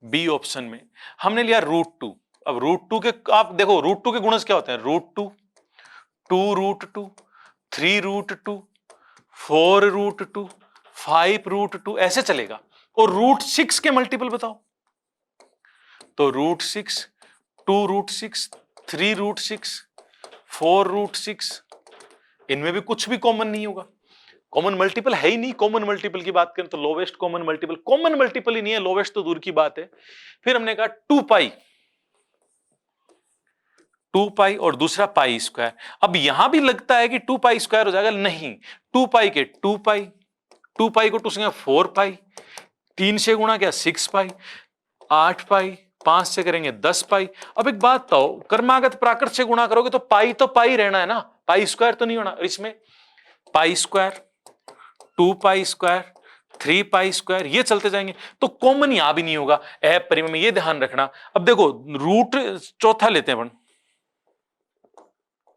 बी ऑप्शन में हमने लिया √2। अब √2 के आप देखो √2 के गुणज क्या होते हैं, √2, 2√2, 3√2, 4√2, 5√2, ऐसे चलेगा। और √6 के मल्टीपल बताओ, तो √6, 2√6, 3√6, 4√6, इनमें भी कुछ भी कॉमन नहीं होगा। कॉमन मल्टीपल है ही नहीं। कॉमन मल्टीपल की बात करें तो लोवेस्ट कॉमन मल्टीपल ही नहीं है, लोवेस्ट तो दूर की बात है। फिर हमने कहा 2 पाई, 2 पाई और दूसरा पाई स्क्वायर। अब यहां भी लगता है कि 2 पाई स्क्वायर हो जाएगा, नहीं। 2 पाई के 2 पाई, 2 पाई को 2 से 4 पाई, 3 से गुणा क्या 6 पाई, 8 पाई, 5 से करेंगे 10 पाई। अब एक बात तो क्रमागत प्राकृत से गुणा करोगे तो पाई रहना है ना, पाई स्क्वायर तो नहीं होना। इसमें pi square, 2 pi square, 3 pi square, ये चलते जाएंगे, तो कॉमन यहां भी नहीं होगा। परिमेय में ये ध्यान रखना। अब देखो रूट चौथा लेते हैं अपन,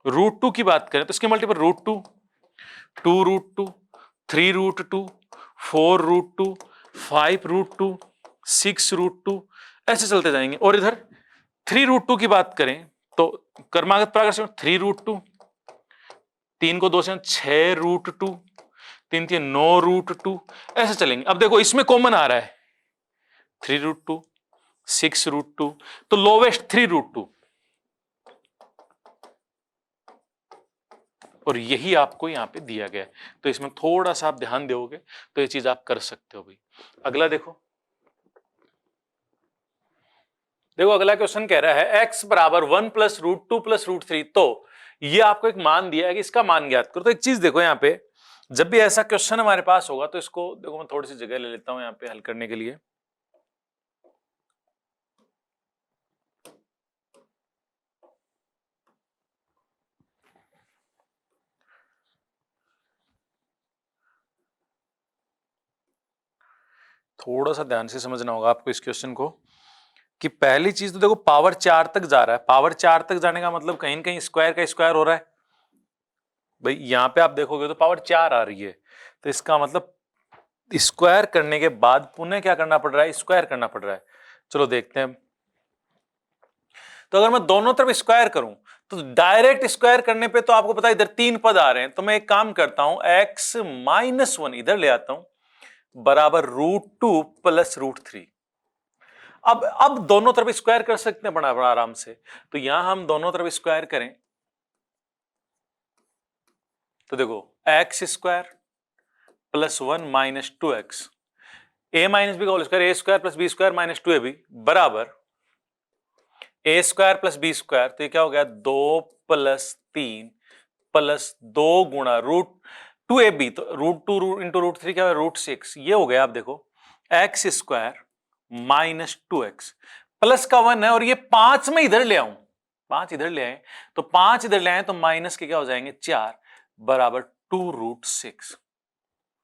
√2 की बात करें तो इसके मल्टीपल √2, 2√2, 3√2, 4√2, 5√2, 6√2, ऐसे चलते जाएंगे। और इधर 3√2 की बात करें तो क्रमागत प्राकृत से 3√2, 3 को 2 से 6√2, 3 3 9√2, ऐसे चलेंगे। अब देखो इसमें कॉमन आ रहा है 3√2, 6√2, तो लोवेस्ट 3√2, और यही आपको यहां पे दिया गया है। तो इसमें थोड़ा सा आप ध्यान दोगे तो ये चीज आप कर सकते हो भाई। अगला देखो, अगला क्वेश्चन कह रहा है x बराबर 1 + √2 + √3। तो ये आपको एक मान दिया है कि इसका मान ज्ञात करो। तो एक चीज देखो, यहाँ पे जब भी ऐसा क्वेश्चन हमारे पास होगा तो इसको देखो, मैं थोड़ी सी जगह ले लेता हूं यहाँ पे हल करने के लिए। थोड़ा सा ध्यान से समझना होगा आपको इस क्वेश्चन को, कि पहली चीज तो देखो पावर 4 तक जा रहा है। पावर 4 तक जाने का मतलब कहीं न कहीं स्क्वायर का स्क्वायर हो रहा है भाई। यहां पे आप देखोगे तो पावर 4 आ रही है, तो इसका मतलब स्क्वायर करने के बाद पुनः क्या करना पड़ रहा है, स्क्वायर करना पड़ रहा है। चलो देखते हैं। तो अगर मैं दोनों तरफ स्क्वायर करूं तो डायरेक्ट स्क्वायर करने पे तो आपको पता है इधर 3 पद आ रहे हैं, तो मैं एक काम करता हूं, x - 1 इधर ले आता हूं, बराबर √2 + √3। अब दोनों तरफ स्क्वायर कर सकते हैं बड़ा बड़ा आराम से। तो यहां हम दोनों तरफ स्क्वायर करें तो देखो x² + 1 - 2x, a - b का whole square, a² + b² - 2ab बराबर a² + b²। तो ये क्या हो गया, 2 + 3 + 2 गुणा √2ab, तो √2 × √3 क्या है, √6। ये हो गया। आप देखो x² - 2x, प्लस का 1 है और ये 5 में इधर ले आऊं, 5 इधर ले आए तो 5 इधर ले आए तो माइनस के क्या हो जाएंगे 4, बराबर 2√6।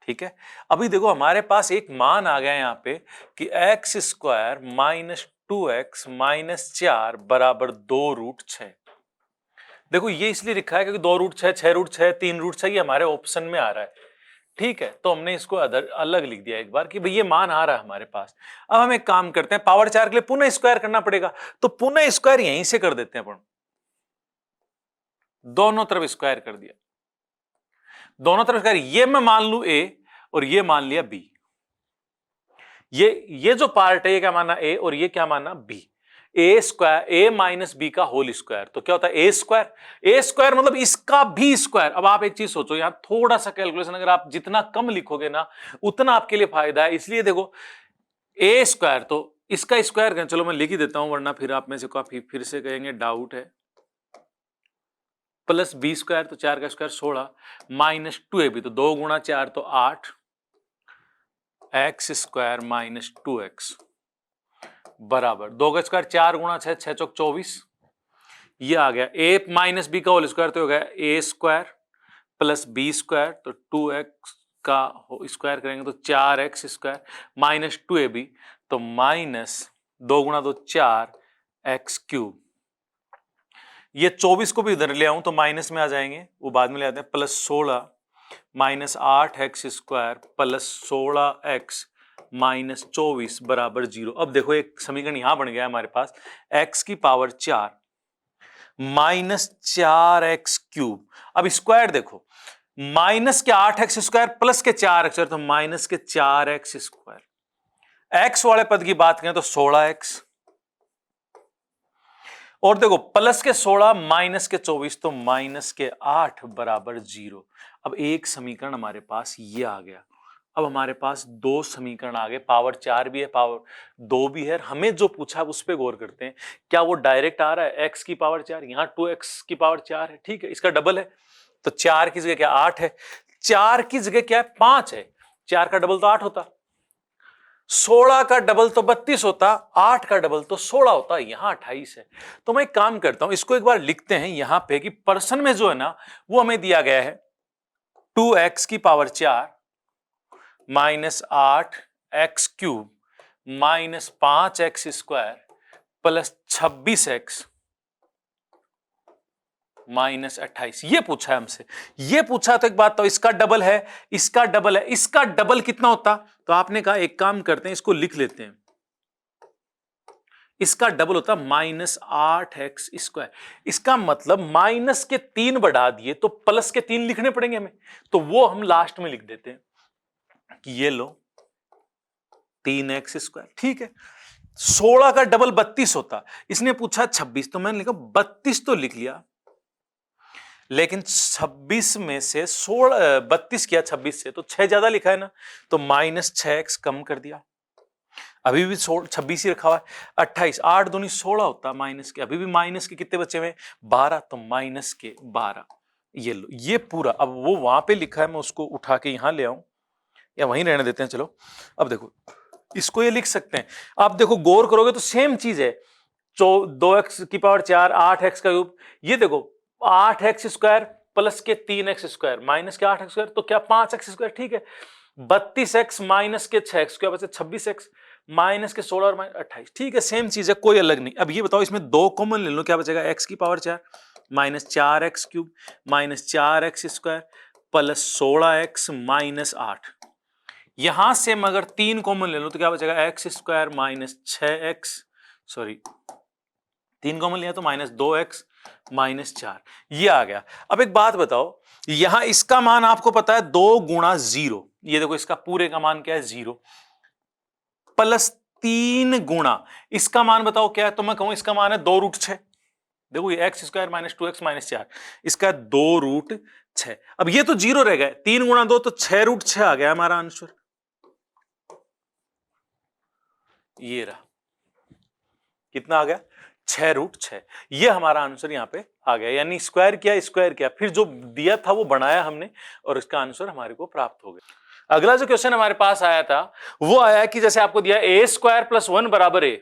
ठीक है। अभी देखो हमारे पास एक मान आ गया यहां पे कि x² - 2x - 4 बराबर 2√6। देखो ये इसलिए लिखा है क्योंकि 2√6, 6√6, 3√6 ये हमारे ऑप्शन में आ रहा है। ठीक है, तो हमने इसको अलग लिख दिया एक बार कि भाई ये मान आ रहा है हमारे पास। अब हम एक काम करते हैं, पावर 4 के लिए पुनः स्क्वायर करना पड़ेगा, तो पुनः स्क्वायर यहीं से कर देते हैं अपन। दोनों तरफ स्क्वायर कर दिया, दोनों तरफ स्क्वायर, ये मैं मान लू a और ये मान लिया b। ये जो पार्ट है ये क्या माना a और ये क्या माना b। a - b का होल स्क्वायर, तो क्या होता है a² मतलब इसका भी स्क्वायर। अब आप एक चीज सोचो, यहां थोड़ा सा कैलकुलेशन अगर आप जितना कम लिखोगे ना उतना आपके लिए फायदा है। इसलिए देखो a² तो इसका स्क्वायर करें, चलो मैं लिख ही देता हूं वरना फिर आप में से काफी फिर से कहेंगे डाउट है, प्लस b² तो 4 का स्क्वायर 16 माइनस 2ab तो 2 गुणा 4 तो 8, x² - 2x बराबर 2 का स्क्वायर 4 गुणा 6, 6 चौक 24। ये आ गया a - b का होल स्क्वायर तो हो गया a² + b² तो 2x का स्क्वायर करेंगे तो 4x² माइनस 2ab, तो माइनस 2 गुणा 2 4x³। ये 24 को भी इधर ले आऊं तो माइनस में आ जाएंगे, वो बाद में ले आते हैं, plus 16 minus 8x² plus 16x minus 24 बराबर 0। अब देखो एक समीकरण यहां बन गया है हमारे पास, x की पावर 4 माइनस 4x³। अब स्क्वायर देखो, माइनस के 8x² प्लस के 4x, तो माइनस के 4x²। x वाले पद की बात करें तो 16x, और देखो प्लस के 16 माइनस के 24, तो माइनस के 8 बराबर 0। अब एक समीकरण हमारे पास ये आ गया। अब हमारे पास दो समीकरण आ गए, पावर 4 भी है, पावर 2 भी है। हमें जो पूछा उस पर गौर करते हैं, क्या वो डायरेक्ट आ रहा है x की पावर 4, यहां 2x की पावर 4 है, ठीक है, इसका डबल है, तो 4 की जगह क्या 8 है, 4 की जगह क्या है 5 है, 4 का डबल तो 8 होता, 16 का डबल तो 32 होता, 8 का डबल तो 16 होता, यहां 28 है। तो मैं एक काम करता हूं, इसको एक बार लिखते हैं यहां पे कि पर्सन में जो है ना वो हमें दिया गया है 2x की power 4 minus 8x³ minus 5x² plus 26x minus 28। ये पूछा है हमसे, ये पूछा तो एक बात, तो इसका डबल है, इसका डबल है, इसका डबल कितना होता, तो आपने कहा एक काम करते हैं, इसको लिख लेते हैं, इसका डबल होता माइनस 8x²। इसका मतलब माइनस के 3 बढ़ा दिए तो प्लस के 3 लिखने पड़ेंगे हमें, तो वो हम लास्ट में लिख देते हैं कि ये लो 3x², ठीक है। 16 का डबल 32 होता, इसने पूछा 26, तो मैंने लिखा 32 तो लिख लिया, लेकिन 26 में से 32 किया 26 से, तो 6 ज्यादा लिखा है ना, तो माइनस 6x कम कर दिया, अभी भी 26 ही रखा हुआ है। 28 8 दूनी 16 होता माइनस के, अभी भी माइनस के कितने बचे हुए 12, तो माइनस के 12। ये लो, ये पूरा, अब वो वहां पे लिखा है, मैं उसको उठा के यहां ले आऊं या वहीं रहने देते हैं, चलो। अब देखो इसको ये लिख सकते हैं, आप देखो गौर करोगे तो सेम चीज है, 2x की पावर 4 8x³, ये देखो 8x² प्लस के 3x² माइनस के 8x², तो क्या 5x², ठीक है। 32x माइनस के 6x, क्या बचे 26x माइनस के 16 और माइनस 28, ठीक है, सेम चीज है, कोई अलग नहीं। अब ये बताओ इसमें 2 कॉमन ले लो, क्या बचेगा, x की power 4 minus 4x³ minus 4x² plus 16x minus 8। यहां से मगर 3 कॉमन ले लो तो क्या बचेगा, x² minus 6x, sorry 3 common लिया तो माइनस 2x माइनस 4, ये आ गया। अब एक बात बताओ, यहां इसका मान आपको पता है 2 गुणा 0, ये देखो इसका पूरे का मान क्या है 0, प्लस 3 गुणा इसका मान बताओ क्या है, तो मैं कहूं इसका मान है 2√6। देखो ये x² माइनस 2x माइनस 4, इसका 2√6। अब ये तो 0 रह गए, 3 गुणा 2 तो 6√6 आ गया हमारा आंसर, ये रहा, कितना आ गया 6√6। ये हमारा आंसर यहां पे आ गया, यानी स्क्वायर किया, फिर जो दिया था वो बनाया हमने और इसका आंसर हमारे को प्राप्त हो गया। अगला जो क्वेश्चन हमारे पास आया था वो आया कि जैसे आपको दिया a² प्लस 1 बराबर a,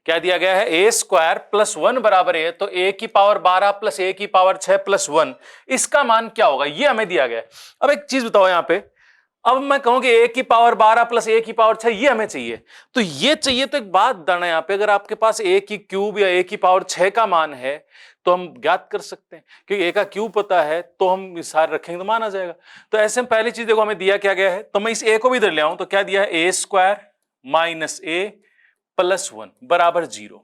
क्या दिया गया है, a² प्लस 1 बराबर a, तो a की पावर 12 प्लस a की पावर 6 प्लस 1, इसका मान क्या होगा, ये हमें दिया गया है। अब एक चीज बताओ यहां पे, अब मैं कहूं कि a की पावर 12 प्लस a की पावर 6 ये हमें चाहिए, तो ये चाहिए, तो एक बात दाना यहां पे, अगर आपके पास a की क्यूब या a की पावर 6 का मान है तो हम ज्ञात कर सकते हैं, क्योंकि a का क्यूब पता है तो हम सारे रखेंगे तो मान आ जाएगा। तो ऐसे में पहली चीज देखो हमें दिया क्या गया है, तो मैं इस a को भी इधर ले आऊं तो क्या दिया है, a² माइनस a प्लस 1 बराबर 0,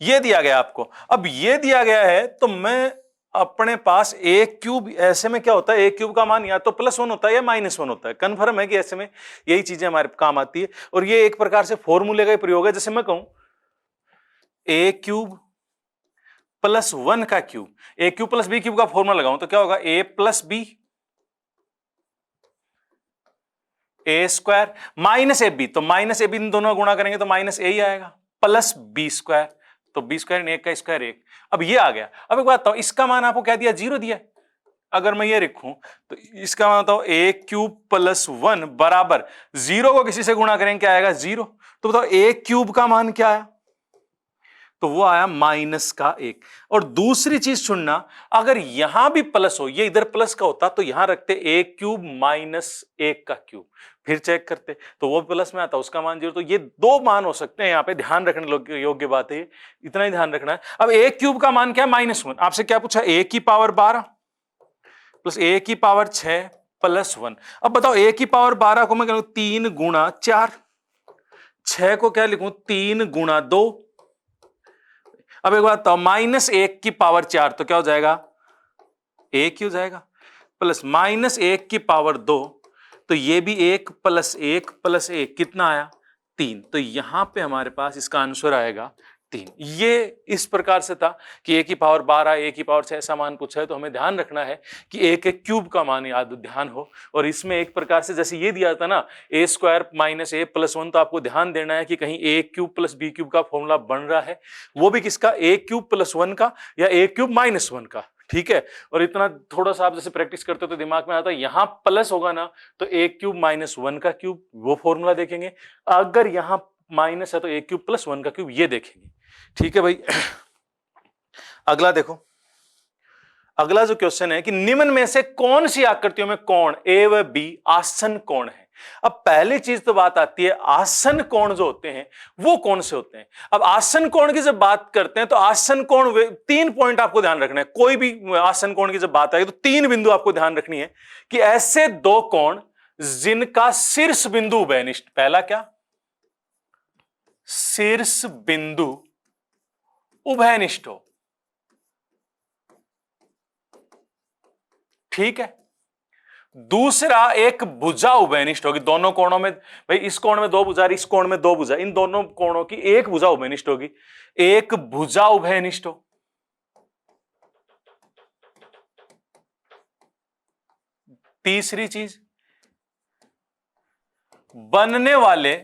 ये दिया गया आपको। अब ये दिया गया है तो मैं अपने पास a³, ऐसे में क्या होता है, a³ का मान या तो +1 होता है या -1 होता है, कन्फर्म है कि ऐसे में यही चीजें हमारे काम आती है, और ये एक प्रकार से फॉर्मूले का प्रयोग है। जैसे मैं कहूं a³ प्लस 1 का क्यूब, a³ प्लस b³ का फॉर्मूला लगाऊं तो क्या होगा, a plus b a² minus ab, तो माइनस ab दोनों गुणा करेंगे तो माइनस a ही आएगा, प्लस b², तो b² 1 का स्क्वायर 1। अब ये आ गया। अब एक बात बताओ, इसका मान आपको क्या दिया, 0 दिया। अगर मैं ये लिखूं तो इसका मान बताओ a³ प्लस 1 बराबर 0 को किसी से गुणा करेंगे क्या आएगा, 0। तो बताओ a³ का मान क्या आया, तो वो आया माइनस का 1। और दूसरी चीज सुनना, अगर यहां भी प्लस हो, ये इधर प्लस का होता तो यहां रखते a क्यूब माइनस 1 का क्यूब, फिर चेक करते तो वो प्लस में आता, उसका मान 0। तो ये दो मान हो सकते हैं, यहां पे ध्यान रखने योग्य बात है, इतना ही ध्यान रखना है। अब a क्यूब का मान क्या है? -1। आपसे क्या पूछा? a की पावर 12 प्लस a की पावर 6 प्लस 1। अब बताओ a की पावर 12 को मैं कहूं 3 गुणा 4, 6 को क्या लिखूं? 3 गुणा 2। अब एक बात बताओ, -1 की पावर 4 तो क्या हो जाएगा? 1 ही हो जाएगा, प्लस -1 की पावर 2 तो ये भी 1 प्लस 1 प्लस 1 कितना आया? 3। तो यहां पे हमारे पास इसका आंसर आएगा 3। ये इस प्रकार से था कि a की पावर 12, a की पावर 6 ऐसा मान पूछा है, तो हमें ध्यान रखना है कि a के क्यूब का मान याद ध्यान हो। और इसमें एक प्रकार से जैसे ये दिया था ना a square minus a plus 1, तो आपको ध्यान देना है कि कहीं a cube plus b cube का फॉर्मूला बन रहा है, वो भी किसका? a क्यूब प्लस 1 का या a क्यूब माइनस 1 का, ठीक है। और इतना थोड़ा सा आप जैसे प्रैक्टिस करते हो तो दिमाग में आता है, यहां प्लस होगा ना तो a क्यूब माइनस 1 का क्यूब, वो फॉर्मूला देखेंगे। अगर यहां माइनस है तो a क्यूब प्लस 1 का क्यूब, ये देखेंगे, ठीक है भाई। अगला देखो, अगला जो क्वेश्चन है कि निम्न में से कौन सी आकृतियों में कोण ए व बी आसन कोण है। अब पहली चीज तो बात आती है, आसन कोण जो होते हैं वो कौन से होते हैं। अब आसन कोण की जब बात करते हैं तो आसन कोण 3 पॉइंट आपको ध्यान रखना है। कोई भी आसन कोण की जब बात आएगी तो 3 बिंदु आपको ध्यान रखनी है कि ऐसे 2 कोण जिनका शीर्ष बिंदु उभयनिष्ठ। पहला क्या? शीर्ष बिंदु उभयनिष्ठ हो, ठीक है। दूसरा, एक भुजा उभयनिष्ठ होगी। दोनों कोणों में, भाई इस कोण में 2 भुजा, इस कोण में 2 भुजा, इन दोनों कोणों की एक भुजा उभयनिष्ठ होगी। एक भुजा उभयनिष्ठ हो। तीसरी चीज, बनने वाले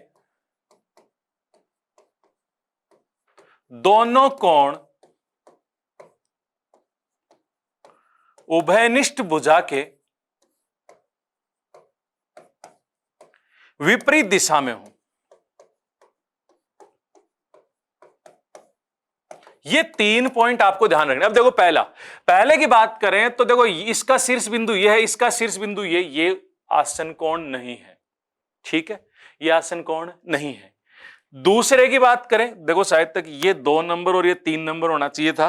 दोनों कोण उभयनिष्ठ भुजा के विपरीत दिशा में हो। ये 3 पॉइंट आपको ध्यान रखना। अब देखो, पहले की बात करें तो देखो, इसका शीर्ष बिंदु ये है, इसका शीर्ष बिंदु ये आसन कोण नहीं है, ठीक है, ये आसन कोण नहीं है। दूसरे की बात करें, देखो शायद तक ये 2 नंबर और ये 3 नंबर होना चाहिए था।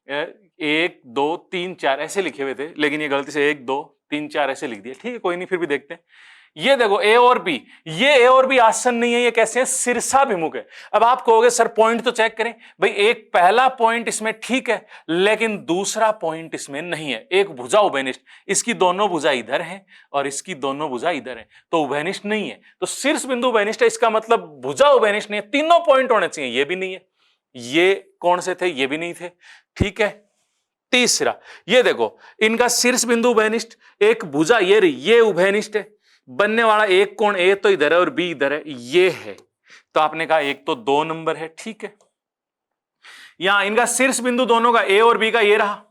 1 2 3 4 ऐसे लिखे हुए थे, लेकिन ये गलती से 1 2 3 4 ऐसे लिख दिया, ठीक है, कोई नहीं, फिर भी देखते हैं। ये देखो ए और बी, ये ए और बी आसन नहीं है, ये कैसे है? शीर्षाभिमुख है। अब आप कहोगे सर पॉइंट तो चेक करें। भाई एक पहला पॉइंट इसमें ठीक है, लेकिन दूसरा पॉइंट इसमें नहीं है। एक भुजा उभयनिष्ठ, इसकी दोनों भुजा इधर है और इसकी दोनों भुजा इधर है, तो उभयनिष्ठ नहीं है। तो शीर्ष बिंदु उभयनिष्ठ है, इसका मतलब भुजा उभयनिष्ठ नहीं है। तीनों पॉइंट होने चाहिए, ये भी नहीं है। ये कौन से थे? ये भी नहीं थे, ठीक है। तीसरा, ये देखो, इनका शीर्ष बिंदु उभयनिष्ठ, एक भुजा ये रही, ये उभयनिष्ठ है। बनने वाला एक कोण ए तो इधर है और बी इधर है, ये है। तो आपने कहा एक तो 2 नंबर है, ठीक है। यहां इनका शीर्ष बिंदु दोनों का ए और बी का ये रहा,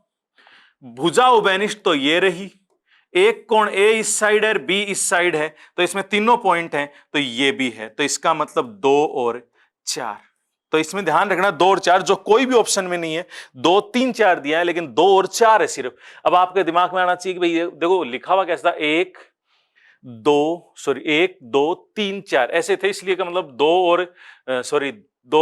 भुजा उभयनिष्ठ तो ये रही, एक कोण ए इस साइड है, बी इस साइड है, तो इसमें तीनों पॉइंट हैं, तो ये भी है। तो इसका मतलब 2 और 4। तो इसमें ध्यान रखना 2 और 4 जो कोई भी ऑप्शन में नहीं है। 2 3 4 दिया है, लेकिन 2 और 4 है सिर्फ। अब आपके दिमाग में आना चाहिए कि भाई देखो लिखा हुआ कैसा था, 1 2 3 4 ऐसे थे, इसलिए का मतलब 2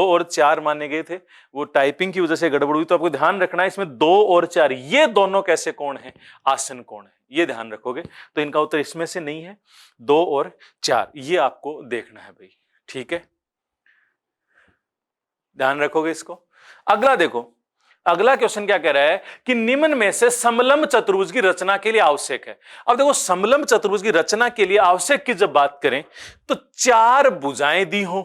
और 4 माने गए थे। वो टाइपिंग की वजह से गड़बड़ हुई। तो आपको ध्यान रखना है इसमें 2 और 4 ये दोनों कैसे कोण है? आसन कोण है, ये ध्यान रखोगे। तो इनका उत्तर इसमें से नहीं है, 2 और 4 ये आपको देखना है भाई, ठीक है, ध्यान रखोगे इसको। अगला देखो, अगला क्वेश्चन क्या कह रहा है कि निम्न में से समलंब चतुर्भुज की रचना के लिए आवश्यक है। अब देखो, समलंब चतुर्भुज की रचना के लिए आवश्यक की जब बात करें तो 4 भुजाएं दी हो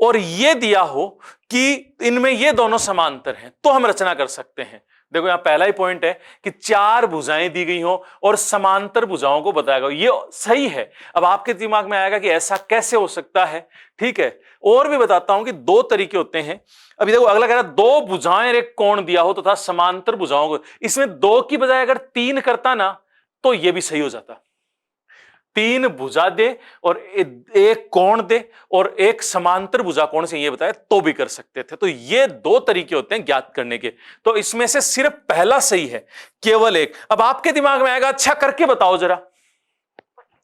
और ये दिया हो कि इनमें ये दोनों समांतर हैं, तो हम रचना कर सकते हैं। देखो यहां पहला ही पॉइंट है कि 4 भुजाएं दी गई हो और समांतर भुजाओं को बताया गया, ये सही है। अब आपके दिमाग में आएगा कि ऐसा कैसे हो सकता है, ठीक है। और भी बताता हूं कि 2 तरीके होते हैं। अभी देखो, अगला कह रहा है 2 भुजाएं एक कोण दिया हो तथा समांतर भुजाओं को, इसमें 2 की बजाय अगर 3 करता ना तो ये भी सही हो जाता। तीन भुजा दे और एक कोण दे और एक समांतर भुजा कोण से ये बताए तो भी कर सकते थे। तो ये दो तरीके होते हैं ज्ञात करने के। तो इसमें से सिर्फ पहला सही है, केवल एक। अब आपके दिमाग में आएगा अच्छा करके बताओ जरा,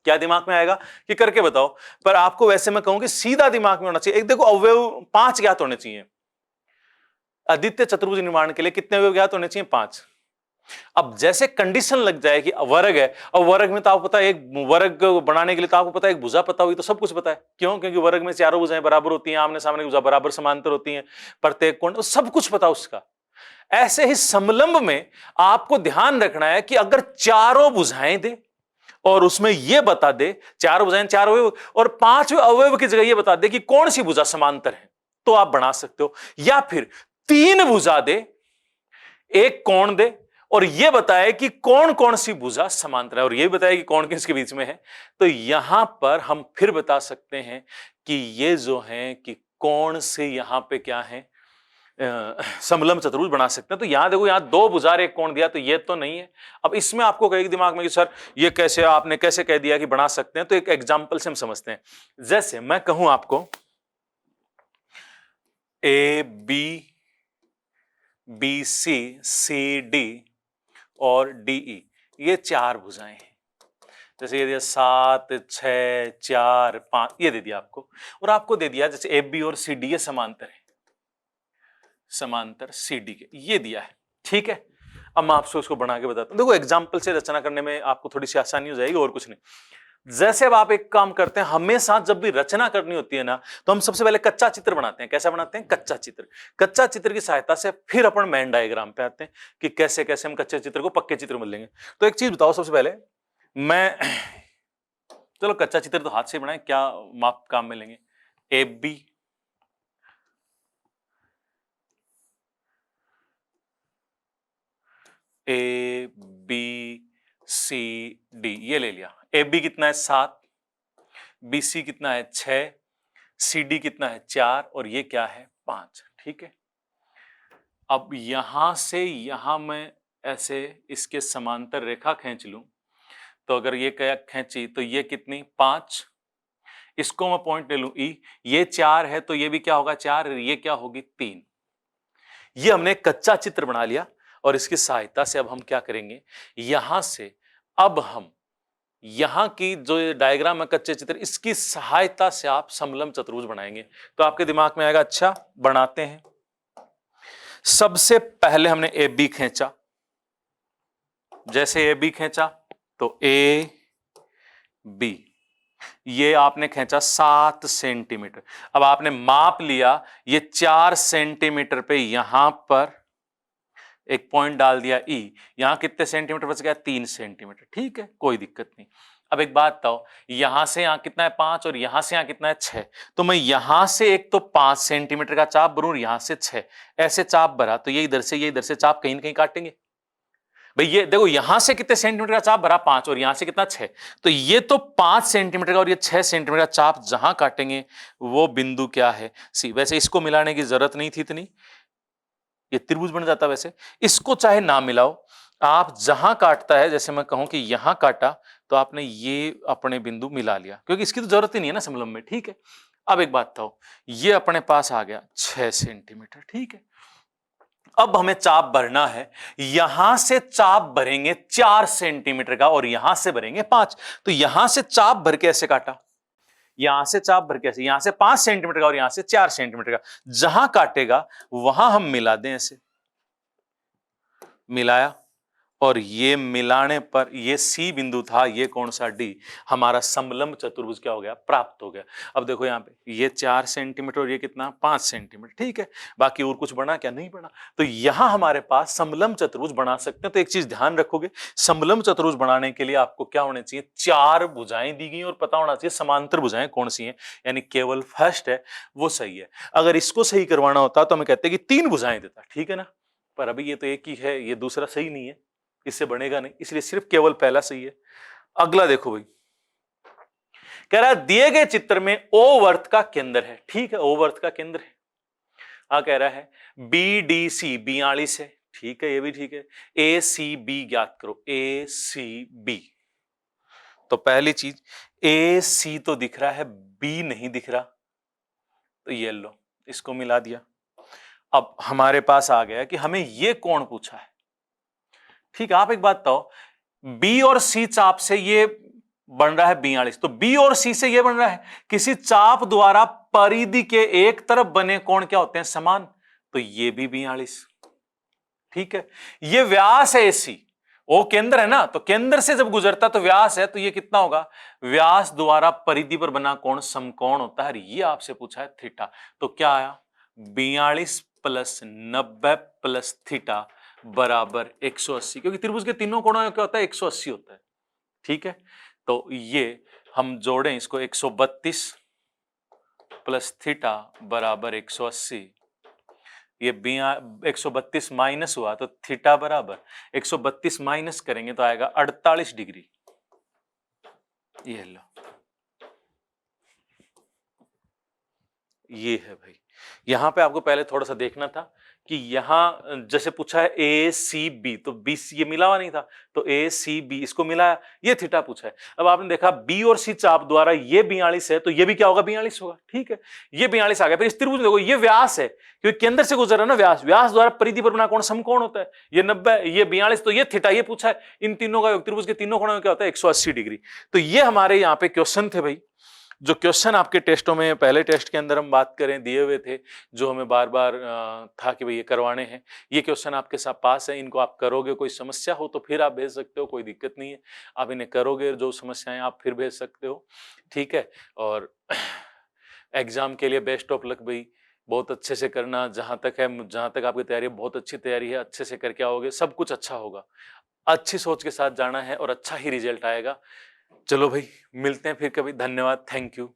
क्या दिमाग में आएगा कि करके बताओ, पर आपको वैसे मैं कहूं कि सीधा दिमाग में होना चाहिए। एक देखो, अवयव 5 ज्ञात होने चाहिए। आदित्य चतुर्भुज निर्माण के लिए कितने अवयव ज्ञात होने चाहिए? 5। अब जैसे कंडीशन लग जाए कि वर्ग है, और वर्ग में तो आपको पता है, एक वर्ग बनाने के लिए तो आपको पता है एक भुजा पता हुई तो सब कुछ पता है। क्यों? क्योंकि वर्ग में चारों भुजाएं बराबर होती हैं, आमने सामने भुजा बराबर समांतर होती हैं, प्रत्येक कोण, सब कुछ पता उसका। ऐसे ही समलंब में आपको ध्यान रखना है कि अगर चारों भुजाएं दे और उसमें यह बता दे, चार भुजाएं चार अवयव, और 5वें अवयव की जगह यह बता दे कि कौन सी भुजा समांतर है, तो आप बना सकते हो। या फिर 3 भुजा दे, एक कोण दे और यह बताए कि कौन कौन सी भुजा समांतर है, और यह बताए कि कौन किसके बीच में है। तो यहां पर हम फिर बता सकते हैं कि ये जो है कि कौन से यहां पे क्या है, समलंब चतुर्भुज बना सकते हैं। तो यहां देखो, यहां 2 भुजा एक कोण दिया, तो ये तो नहीं है। अब इसमें आपको कहेगी दिमाग में कि सर ये कैसे, आपने कैसे कह दिया कि बना सकते हैं? तो एक एग्जांपल से हम समझते हैं। जैसे मैं कहूं आपको A B, B C, C D और डी ई, ये 4 भुजाएं हैं। जैसे ये दिया 7, 6, 4, 5, ये दे दिया आपको। और आपको दे दिया जैसे ए बी और सी डी ये समांतर है, समांतर सी डी के, ये दिया है, ठीक है। अब मैं आपसे उसको बना के बताता हूं। देखो, एग्जाम्पल से रचना करने में आपको थोड़ी सी आसानी हो जाएगी, और कुछ नहीं। जैसे अब आप एक काम करते हैं, हमेशा जब भी रचना करनी होती है ना, तो हम सबसे पहले कच्चा चित्र बनाते हैं। कैसा बनाते हैं? कच्चा चित्र। कच्चा चित्र की सहायता से फिर अपन मैन डायग्राम पे आते हैं कि कैसे कैसे हम कच्चे चित्र को पक्के चित्र में लेंगे। तो एक चीज बताओ सबसे पहले, मैं चलो कच्चा चित्र तो हाथ से बनाए, क्या माप काम में लेंगे? A B, A B C D, ये ले लिया। ए बी कितना है? 7, बी सी कितना है? 6, सी डी कितना है? 4, और ये क्या है? 5, ठीक है। अब यहां से यहां मैं ऐसे इसके समांतर रेखा खींच लूं, तो अगर ये क्या खींची तो ये कितनी? 5। इसको मैं पॉइंट ले लूं ई, ये 4 है तो ये भी क्या होगा? 4, ये क्या होगी? 3। ये हमने कच्चा चित्र बना लिया, और इसकी सहायता से अब हम क्या करेंगे, यहां से अब हम यहां की जो डायग्राम है कच्चे चित्र, इसकी सहायता से आप समलंब चतुर्भुज बनाएंगे। तो आपके दिमाग में आएगा अच्छा बनाते हैं। सबसे पहले हमने ए बी खींचा, जैसे ए बी खींचा तो ए बी, ये आपने खींचा 7 सेंटीमीटर। अब आपने माप लिया, ये 4 सेंटीमीटर पे यहां पर एक पॉइंट डाल दिया ई, यहां कितने सेंटीमीटर बच गया? 3 सेंटीमीटर, ठीक है, कोई दिक्कत नहीं। अब एक बात बताओ, यहां से यहां कितना है? 5, और यहां से यहां कितना है? 6। तो मैं यहां से एक तो 5 सेंटीमीटर का चाप भरूं, यहां से 6, ऐसे चाप भरा, तो ये इधर से चाप कहीं ना कहीं काटेंगे। भाई ये देखो, यहां से कितने सेंटीमीटर का चाप भरा? 5, और यहां से कितना? 6। तो ये तो 5 सेंटीमीटर का और ये 6 सेंटीमीटर का चाप जहां काटेंगे वो बिंदु क्या है? सी। वैसे इसको मिलाने की जरूरत नहीं थी इतनी, ये त्रिभुज बन जाता। वैसे इसको चाहे ना मिलाओ, आप जहां काटता है, जैसे मैं कहूं कि यहां काटा, तो आपने ये अपने बिंदु मिला लिया, क्योंकि इसकी तो जरूरत ही नहीं है ना समलंब में, ठीक है। अब एक बात बताओ, ये अपने पास आ गया 6 सेंटीमीटर, ठीक है। अब हमें चाप भरना है, यहां से चाप भरेंगे 4 सेंटीमीटर का और यहां से भरेंगे 5। तो यहां से चाप भर के ऐसे काटा, यहां से चाप भर के ऐसे, यहां से 5 सेंटीमीटर का और यहां से 4 सेंटीमीटर का, जहां काटेगा वहां हम मिला दें, ऐसे मिलाया, और ये मिलाने पर ये सी बिंदु था, ये कौन सा? डी। हमारा समलंब चतुर्भुज क्या हो गया? प्राप्त हो गया। अब देखो यहाँ पे ये 4 सेंटीमीटर और ये कितना? 5 सेंटीमीटर, ठीक है। बाकी और कुछ बना क्या? नहीं बना। तो यहां हमारे पास समलंब चतुर्भुज बना सकते हैं। तो एक चीज ध्यान रखोगे, समलंब चतुर्भुज बनाने के लिए आपको क्या होने चाहिए? 4 भुजाएं दी गई और पता होना चाहिए समांतर भुजाएं कौन सी हैं, यानी केवल फर्स्ट है वो सही है। अगर इसको सही करवाना होता तो हमें कहते कि 3 भुजाएं देता, ठीक है ना, पर अभी ये तो एक ही है, ये दूसरा सही नहीं है, इससे बनेगा नहीं, इसलिए सिर्फ केवल पहला सही है। अगला देखो भाई, कह रहा है दिए गए चित्र में ओ वर्त का केंद्र है, ठीक है, ओ वर्त का केंद्र है। कह रहा है बी डी सी 42 है, ठीक है, ये भी ठीक है। ए सी बी ज्ञात करो, ए सी बी। तो पहली चीज ए सी तो दिख रहा है, बी नहीं दिख रहा, तो ये लो इसको मिला दिया। अब हमारे पास आ गया कि हमें ये कोण पूछा है। ठीक है, आप एक बात बताओ, बी और सी चाप से ये बन रहा है 42, तो बी और सी से ये बन रहा है, किसी चाप द्वारा परिधि के एक तरफ बने कोण क्या होते हैं? समान, तो ये भी 42। ठीक है, ये व्यास है एसी, वो केंद्र है ना, तो केंद्र से जब गुजरता तो व्यास है, तो ये कितना होगा? व्यास द्वारा परिधि पर बना कोण समकोण होता है, ये आपसे पूछा है थीटा। तो क्या आया? 42 प्लस 90 प्लस थीटा बराबर 180, क्योंकि त्रिभुज के तीनों कोणों में क्या होता है? 180 होता है। ठीक है, तो ये हम जोड़ें इसको, 132 प्लस थीटा बराबर 180, ये 132 माइनस हुआ तो थीटा बराबर 132 माइनस करेंगे तो आएगा 48 डिग्री। ये लो, ये है भाई। यहां पे आपको पहले थोड़ा सा देखना था कि यहां जैसे पूछा है ए सी बी, तो बी ये मिला हुआ नहीं था, तो ए सी बी इसको मिलाया, ये थीटा पूछा है। अब आपने देखा बी और सी चाप द्वारा ये 42 है, तो ये भी क्या होगा? 42 होगा। ठीक है, ये 42 आ गया। फिर इस त्रिभुज देखो, ये व्यास है, क्योंकि केंद्र से गुजर रहा है ना व्यास, व्यास द्वारा परिधि पर बना कोण समकोण होता है। ये 90, ये 42, तो ये थीटा, ये पूछा है। इन तीनों का त्रिभुज के तीनों कोणों में क्या होता है? 180 डिग्री। तो ये हमारे यहाँ पे क्वेश्चन थे भाई, जो क्वेश्चन आपके टेस्टों में, पहले टेस्ट के अंदर हम बात करें दिए हुए थे, जो हमें बार बार था कि भाई ये करवाने हैं। ये क्वेश्चन आपके साथ पास है, इनको आप करोगे, कोई समस्या हो तो फिर आप भेज सकते हो, कोई दिक्कत नहीं है। आप इन्हें करोगे, जो समस्याएं आप फिर भेज सकते हो। ठीक है, और एग्जाम के लिए बेस्ट ऑफ लक भाई, बहुत अच्छे से करना। जहां तक है, जहां तक आपकी तैयारी, बहुत अच्छी तैयारी है, अच्छे से करके आओगे, सब कुछ अच्छा होगा। अच्छी सोच के साथ जाना है और अच्छा ही रिजल्ट आएगा। चलो भाई, मिलते हैं फिर कभी। धन्यवाद, थैंक यू।